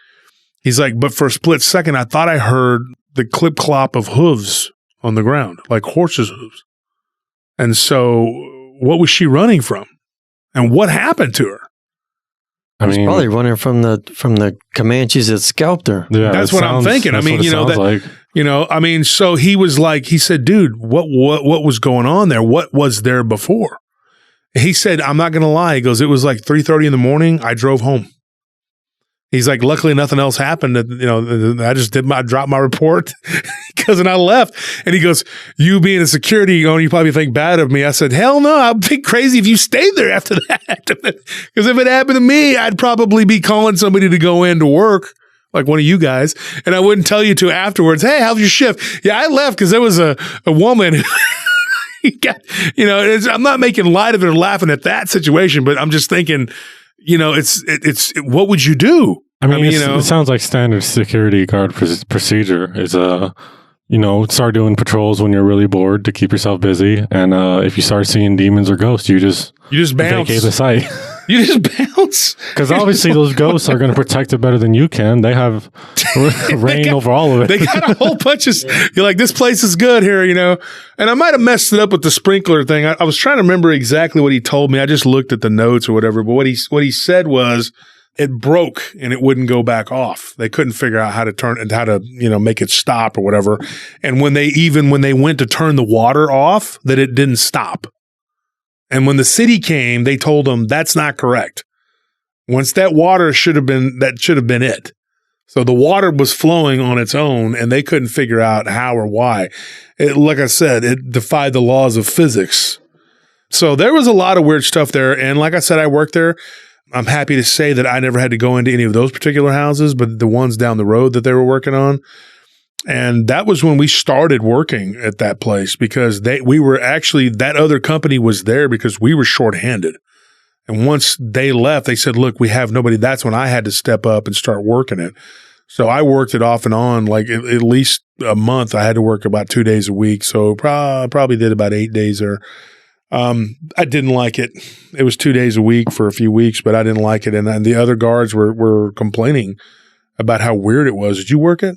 He's like, but for a split second, I thought I heard the clip clop of hooves on the ground, like horses' hooves. And so what was she running from? And what happened to her? I mean, probably running from the Comanches that scalped her. Yeah, that's what I'm thinking. So he was like, he said, dude, what was going on there? What was there before? He said, I'm not going to lie. He goes, it was like 3:30 in the morning. I drove home. He's like, luckily nothing else happened. I just dropped my report because I left. And he goes, you being a security, you probably think bad of me. I said, hell no, I'd be crazy if you stayed there after that. Because if it happened to me, I'd probably be calling somebody to go in to work, like one of you guys. And I wouldn't tell you to afterwards, hey, how's your shift? Yeah, I left because there was a woman. I'm not making light of it or laughing at that situation, but I'm just thinking, it's what would you do? I mean, it sounds like standard security guard procedure is start doing patrols when you're really bored to keep yourself busy, and if you start seeing demons or ghosts, you just bounce. Vacate the site. You just bounce because obviously those ghosts are going to protect it better than you can. They have reign over all of it. They got a whole bunch of. You're like, this place is good here, And I might have messed it up with the sprinkler thing. I was trying to remember exactly what he told me. I just looked at the notes or whatever. But what he said was it broke and it wouldn't go back off. They couldn't figure out how to turn and how to make it stop or whatever. And when they went to turn the water off, that it didn't stop. And when the city came, they told them that's not correct. Once that water should have been it. So the water was flowing on its own and they couldn't figure out how or why. Like I said, it defied the laws of physics. So there was a lot of weird stuff there. And like I said, I worked there. I'm happy to say that I never had to go into any of those particular houses, but the ones down the road that they were working on. And that was when we started working at that place because that other company was there because we were shorthanded. And once they left, they said, look, we have nobody. That's when I had to step up and start working it. So I worked it off and on, like at least a month. I had to work about 2 days a week. So probably did about 8 days there. I didn't like it. It was 2 days a week for a few weeks, but I didn't like it. And the other guards were complaining about how weird it was. Did you work it?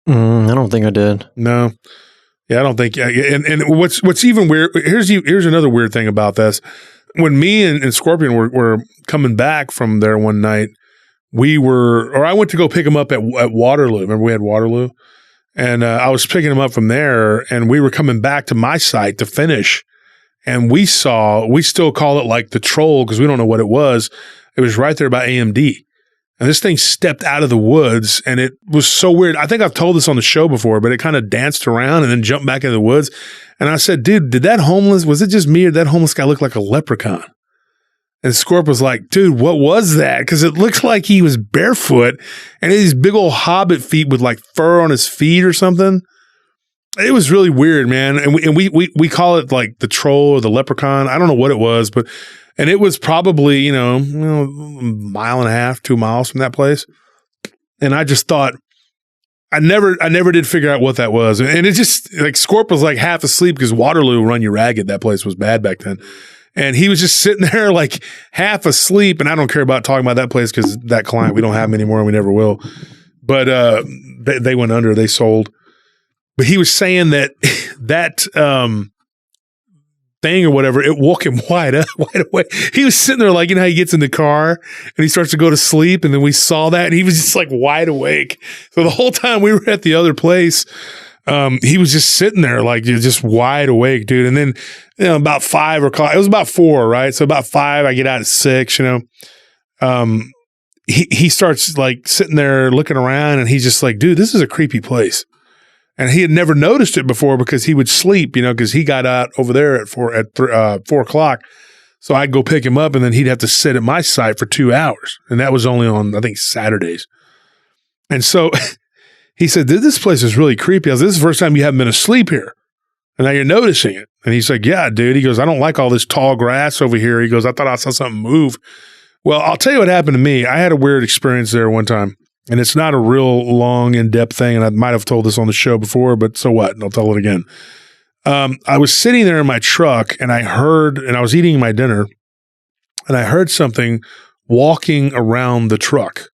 I don't think I did. No. Yeah, I don't think. And what's even weird, here's another weird thing about this. When me and Scorpion were coming back from there one night, I went to go pick him up at Waterloo. Remember we had Waterloo? And I was picking him up from there, and we were coming back to my site to finish. And we still call it like the Troll because we don't know what it was. It was right there by AMD. And this thing stepped out of the woods, and it was so weird. I think I've told this on the show before, but it kind of danced around and then jumped back into the woods. And I said, dude, was it just me or did that homeless guy look like a leprechaun? And Scorp was like, dude, what was that? Because it looked like he was barefoot and he had these big old hobbit feet with like fur on his feet or something. It was really weird, man. And we call it like the troll or the leprechaun. I don't know what it was, and it was probably, a mile and a half, 2 miles from that place. And I just thought, I never did figure out what that was. And it just, like, Scorp was like half asleep because Waterloo run you ragged. That place was bad back then. And he was just sitting there like half asleep. And I don't care about talking about that place because that client, we don't have him anymore and we never will. But they went under, they sold. But he was saying that thing or whatever, it woke him wide awake. He was sitting there like, how he gets in the car and he starts to go to sleep, and then we saw that and he was just like wide awake. So the whole time we were at the other place, he was just sitting there like just wide awake, dude. And then about 5 o'clock, it was about 4, right? So about 5, I get out at 6, he starts like sitting there looking around, and he's just like, dude, this is a creepy place. And he had never noticed it before because he would sleep, because he got out over there at 4 o'clock. So I'd go pick him up, and then he'd have to sit at my site for 2 hours. And that was only on, I think, Saturdays. And so he said, dude, this place is really creepy. I was like, this is the first time you haven't been asleep here. And now you're noticing it. And he's like, yeah, dude. He goes, I don't like all this tall grass over here. He goes, I thought I saw something move. Well, I'll tell you what happened to me. I had a weird experience there one time. And it's not a real long, in-depth thing, and I might have told this on the show before, but so what? And I'll tell it again. I was sitting there in my truck, and I was eating my dinner, and I heard something walking around the truck.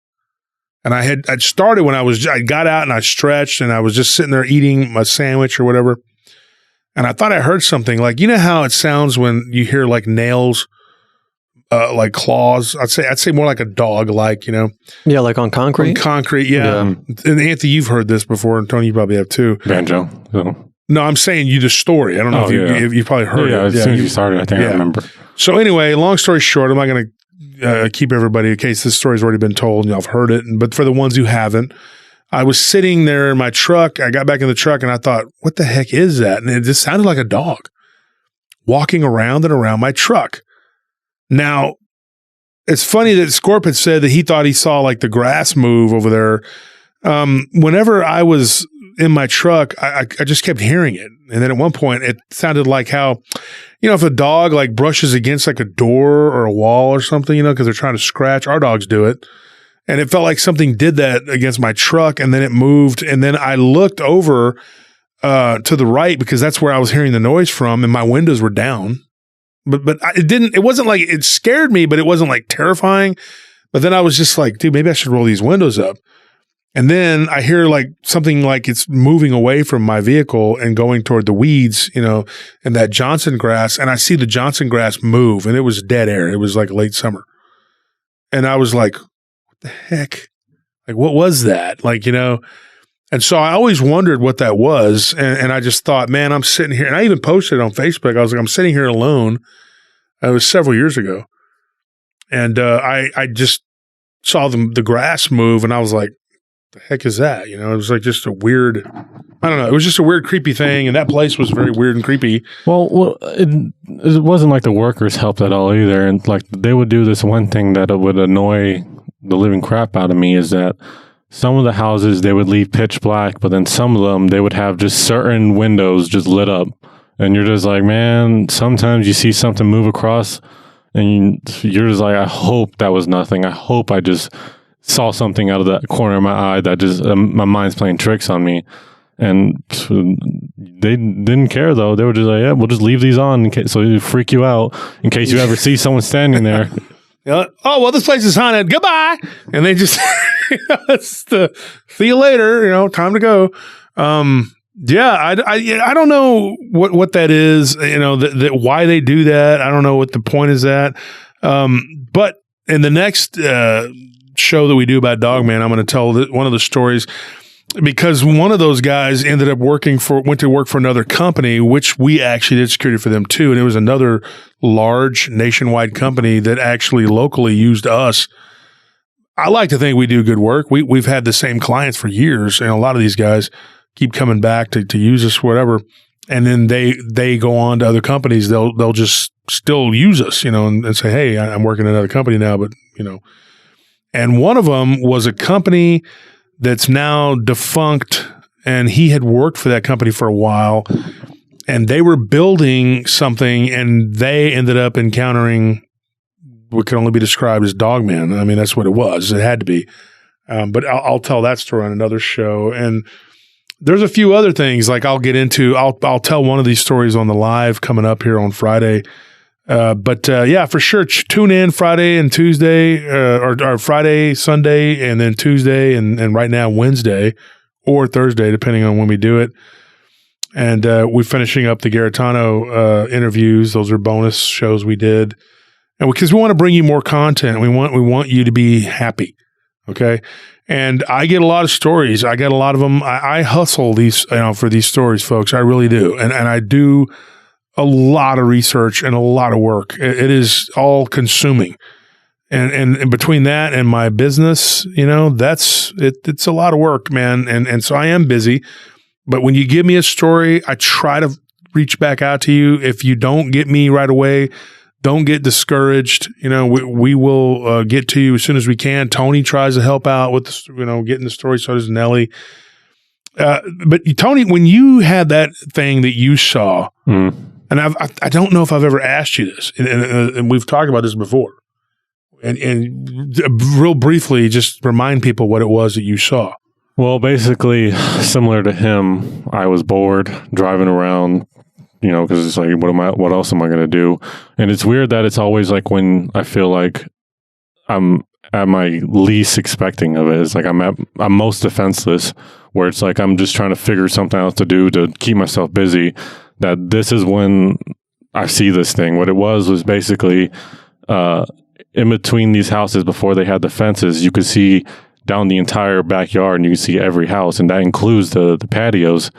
And I'd started when I got out and I stretched, and I was just sitting there eating my sandwich or whatever. And I thought I heard something like, how it sounds when you hear like nails, like claws. I'd say more like a dog, like, Yeah, like on concrete? On concrete, yeah. And Anthony, you've heard this before, and Tony, you probably have too. Banjo. No, I'm saying the story. I don't know if you probably heard it. Yeah, as soon as you started, I think I remember. So anyway, long story short, I'm not going to keep everybody in case this story's already been told and y'all have heard it. But for the ones who haven't, I was sitting there in my truck. I got back in the truck, and I thought, what the heck is that? And it just sounded like a dog walking around and around my truck. Now, it's funny that Scorp had said that he thought he saw like the grass move over there. Whenever I was in my truck, I just kept hearing it. And then at one point, it sounded like how, if a dog like brushes against like a door or a wall or something, because they're trying to scratch. Our dogs do it. And it felt like something did that against my truck, and then it moved. And then I looked over to the right because that's where I was hearing the noise from, and my windows were down. But it wasn't like it scared me, but it wasn't like terrifying. But then I was just like, dude, maybe I should roll these windows up. And then I hear like something like it's moving away from my vehicle and going toward the weeds, and that Johnson grass. And I see the Johnson grass move, and it was dead air. It was like late summer. And I was like, what the heck? Like, what was that? Like, And so I always wondered what that was. And I just thought, man, I'm sitting here. And I even posted it on Facebook. I was like, I'm sitting here alone. It was several years ago. And I just saw the grass move, and I was like, the heck is that? It was like just a weird, I don't know. It was just a weird, creepy thing. And that place was very weird and creepy. Well, it wasn't like the workers helped at all either. And like they would do this one thing that would annoy the living crap out of me is that some of the houses, they would leave pitch black, but then some of them, they would have just certain windows just lit up. And you're just like, man, sometimes you see something move across and you're just like, I hope that was nothing. I hope I just saw something out of that corner of my eye that just, my mind's playing tricks on me. And they didn't care though. They were just like, yeah, we'll just leave these on in case, so it freak you out in case you ever see someone standing there. Oh, well, this place is haunted. Goodbye. And they just, see you later, time to go. I don't know what that is, why they do that. I don't know what the point is at. But in the next show that we do about Dogman, I'm going to tell one of the stories, because one of those guys ended up went to work for another company, which we actually did security for them too. And it was another large nationwide company that actually locally used us. I like to think we do good work. We've had the same clients for years, and a lot of these guys keep coming back to use us, whatever. And then they go on to other companies. They'll just still use us, and say, hey, I'm working at another company now, but And one of them was a company that's now defunct, and he had worked for that company for a while, and they were building something, and they ended up encountering what can only be described as Dogman. I mean, that's what it was. It had to be. But I'll tell that story on another show. And there's a few other things like I'll get into. I'll tell one of these stories on the live coming up here on Friday. But for sure, tune in Friday and Tuesday, or Friday, Sunday, and then Tuesday, and right now Wednesday or Thursday, depending on when we do it. And we're finishing up the Garetano interviews. Those are bonus shows we did, and because we want to bring you more content, we want you to be happy. Okay. And I get a lot of stories. I get a lot of them. I hustle these, for these stories, folks. I really do. And I do a lot of research and a lot of work. It is all consuming. And between that and my business, it's a lot of work, man. And so I am busy, but when you give me a story, I try to reach back out to you. If you don't get me right away, don't get discouraged. We will get to you as soon as we can. Tony tries to help out with getting the story. So does Nelly. But Tony, when you had that thing that you saw, and I don't know if I've ever asked you this, and we've talked about this before, and real briefly, just remind people what it was that you saw. Well, basically, similar to him, I was bored driving around. Because it's like, what else am I going to do? And it's weird that it's always like when I feel like I'm at my least expecting of it. It's like I'm most defenseless, where it's like I'm just trying to figure something else to do to keep myself busy. That this is when I see this thing. What it was basically in between these houses before they had the fences, you could see down the entire backyard, and you could see every house, and that includes the patios.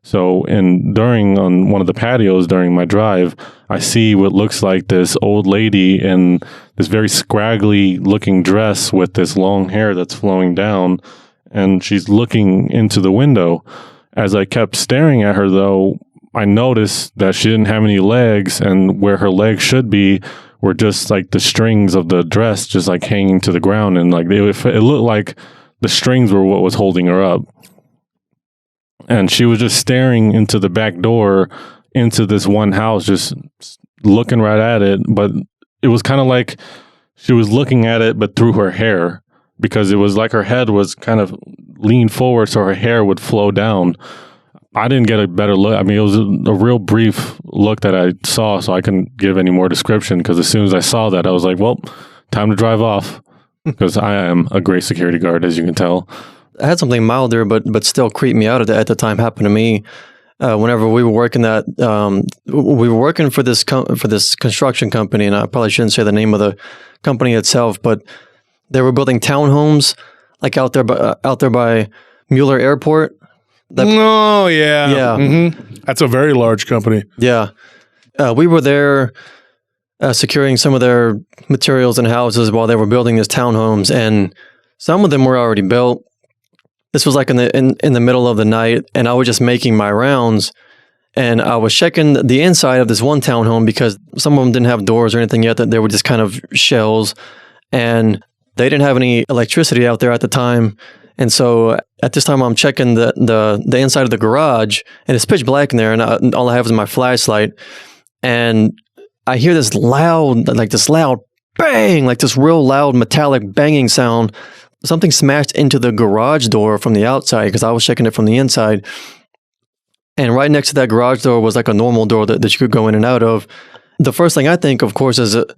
So, on one of the patios during my drive, I see what looks like this old lady in this very scraggly looking dress with this long hair that's flowing down, and she's looking into the window. As I kept staring at her, though, I noticed that she didn't have any legs, and where her legs should be were just like the strings of the dress just like hanging to the ground, and like it looked like the strings were what was holding her up. And she was just staring into the back door into this one house, just looking right at it. But it was kind of like she was looking at it, but through her hair, because it was like her head was kind of leaned forward so her hair would flow down. I didn't get a better look. I mean, it was a real brief look that I saw, so I couldn't give any more description, because as soon as I saw that, I was like, well, time to drive off, because I am a great security guard, as you can tell. I had something milder, but still creeped me out at the time. Happened to me whenever we were working for this construction company, and I probably shouldn't say the name of the company itself, but they were building townhomes like out there by Mueller Airport. Oh yeah, yeah. Mm-hmm. That's a very large company. Yeah, we were there securing some of their materials and houses while they were building these townhomes, and some of them were already built. This was like in the middle of the night, and I was just making my rounds, and I was checking the inside of this one townhome because some of them didn't have doors or anything yet. That they were just kind of shells, and they didn't have any electricity out there at the time. And so at this time, I'm checking the inside of the garage, and it's pitch black in there, and all I have is my flashlight, and I hear this loud bang, like this real loud metallic banging sound. Something smashed into the garage door from the outside, because I was checking it from the inside. And right next to that garage door was like a normal door that you could go in and out of. The first thing I think, of course, is that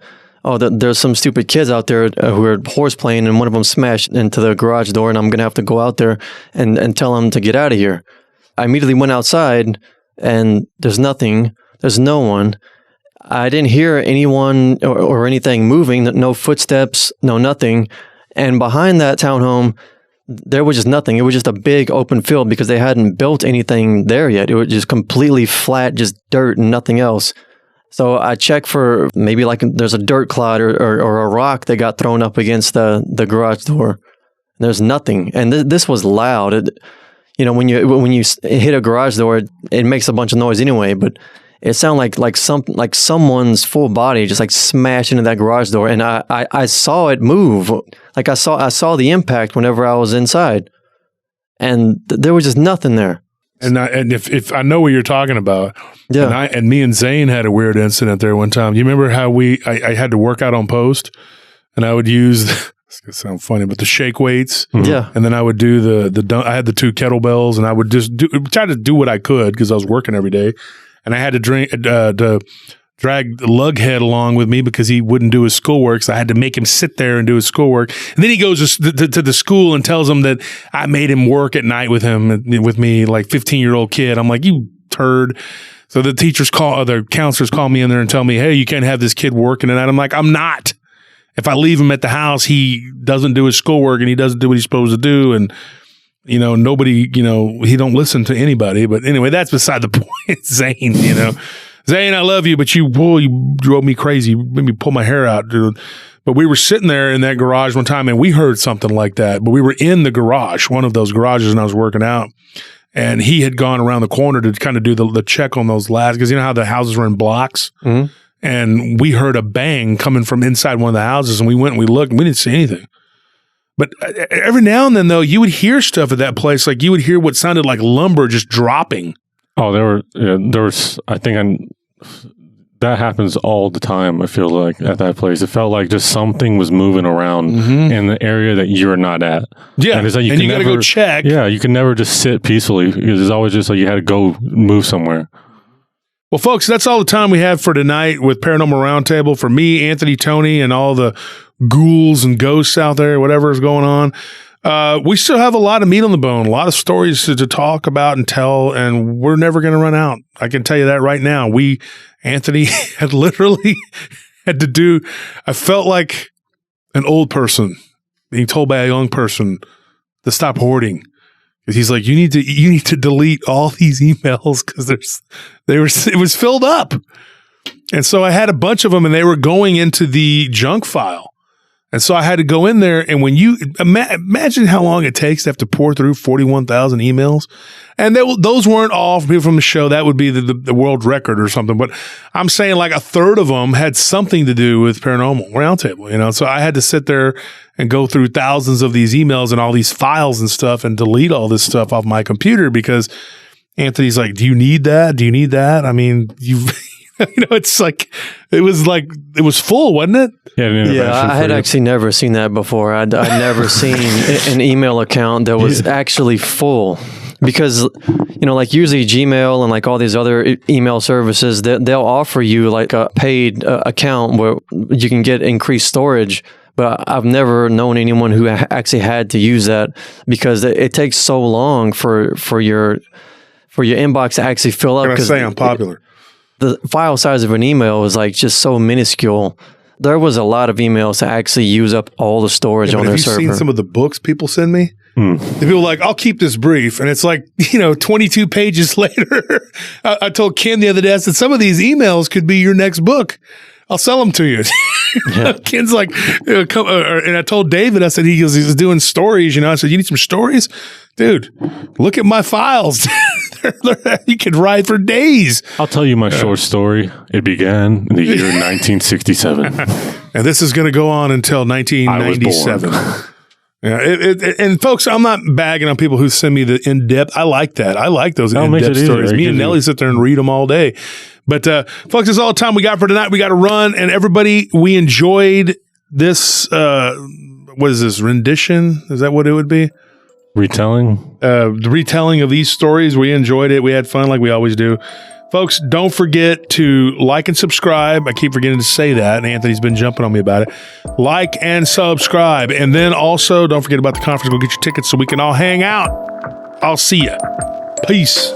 there's some stupid kids out there who are horse playing, and one of them smashed into the garage door, and I'm going to have to go out there and tell them to get out of here. I immediately went outside, and there's nothing. There's no one. I didn't hear anyone or anything moving, no footsteps, no nothing. And behind that townhome, there was just nothing. It was just a big open field, because they hadn't built anything there yet. It was just completely flat, just dirt and nothing else. So I check for maybe like there's a dirt clod or a rock that got thrown up against the garage door. There's nothing. And this was loud. When you hit a garage door, it makes a bunch of noise anyway, but it sounded like someone's full body just like smashed into that garage door. And I saw it move. Like I saw the impact whenever I was inside. And there was just nothing there. And if I know what you're talking about, yeah. And me and Zane had a weird incident there one time. You remember how I had to work out on post, and I would use it's gonna sound funny, but the shake weights, yeah, and then I would do I had the 2 kettlebells, and I would just try to do what I could because I was working every day, and I had to drag the lug head along with me because he wouldn't do his schoolwork. So I had to make him sit there and do his schoolwork. And then he goes to the school and tells him that I made him work at night with me, like 15-year-old kid. I'm like, you turd. So the the counselors call me in there and tell me, hey, you can't have this kid working at night. I'm like, I'm not. If I leave him at the house, he doesn't do his schoolwork and he doesn't do what he's supposed to do. And nobody, he don't listen to anybody. But anyway, that's beside the point. Zane, Zane, I love you, but you drove me crazy. You made me pull my hair out, dude. But we were sitting there in that garage one time, and we heard something like that. But we were in the garage, one of those garages, and I was working out. And he had gone around the corner to kind of do the check on those ladders, because you know how the houses were in blocks? Mm-hmm. And we heard a bang coming from inside one of the houses, and we went and we looked, and we didn't see anything. But every now and then, though, you would hear stuff at that place. Like you would hear what sounded like lumber just dropping. Oh, there was, I think that happens all the time, I feel like, at that place. It felt like just something was moving around in the area that you're not at. Yeah, and it's like you got to go check. Yeah, you can never just sit peacefully. It's always just like you had to go move somewhere. Well, folks, that's all the time we have for tonight with Paranormal Roundtable. For me, Anthony, Tony, and all the ghouls and ghosts out there, whatever is going on. We still have a lot of meat on the bone, a lot of stories to talk about and tell, and we're never going to run out. I can tell you that right now. Anthony had literally had to do, I felt like an old person being told by a young person to stop hoarding. Because he's like, you need to delete all these emails because it was filled up. And so I had a bunch of them, and they were going into the junk file. And so I had to go in there, and when you imagine how long it takes to have to pour through 41,000 emails, and those weren't all people from the show. That would be the world record or something. But I'm saying like a third of them had something to do with Paranormal Roundtable, So I had to sit there and go through thousands of these emails and all these files and stuff and delete all this stuff off my computer because Anthony's like, do you need that? Do you need that? I mean, it's like it was full, wasn't it? Yeah, I had actually never seen that before. I'd never seen an email account that was actually full because, like usually Gmail and like all these other email services, they'll offer you like a paid account where you can get increased storage. But I've never known anyone who actually had to use that because it takes so long for your inbox to actually fill up. I'm gonna say I'm popular. The file size of an email is like just so minuscule. There was a lot of emails to actually use up all the storage on their server. Have you seen some of the books people send me? The people are like, I'll keep this brief. And it's like, 22 pages later. I told Ken the other day, I said, some of these emails could be your next book. I'll sell them to you. Yeah. Ken's like, and I told David, I said, he's doing stories, I said, you need some stories? Dude, look at my files. You could write for days. I'll tell you my short story. It began in the year 1967. And this is going to go on until 1997. Yeah, and folks, I'm not bagging on people who send me the in-depth. I like that. I like those in-depth stories. Me and Nelly sit there and read them all day. But folks, that's all the time we got for tonight. We got to run. And everybody, we enjoyed this, what is this, rendition? Is that what it would be? Retelling? The retelling of these stories. We enjoyed it. We had fun like we always do. Folks, don't forget to like and subscribe. I keep forgetting to say that, and Anthony's been jumping on me about it. Like and subscribe. And then also, don't forget about the conference. Go get your tickets so we can all hang out. I'll see ya. Peace.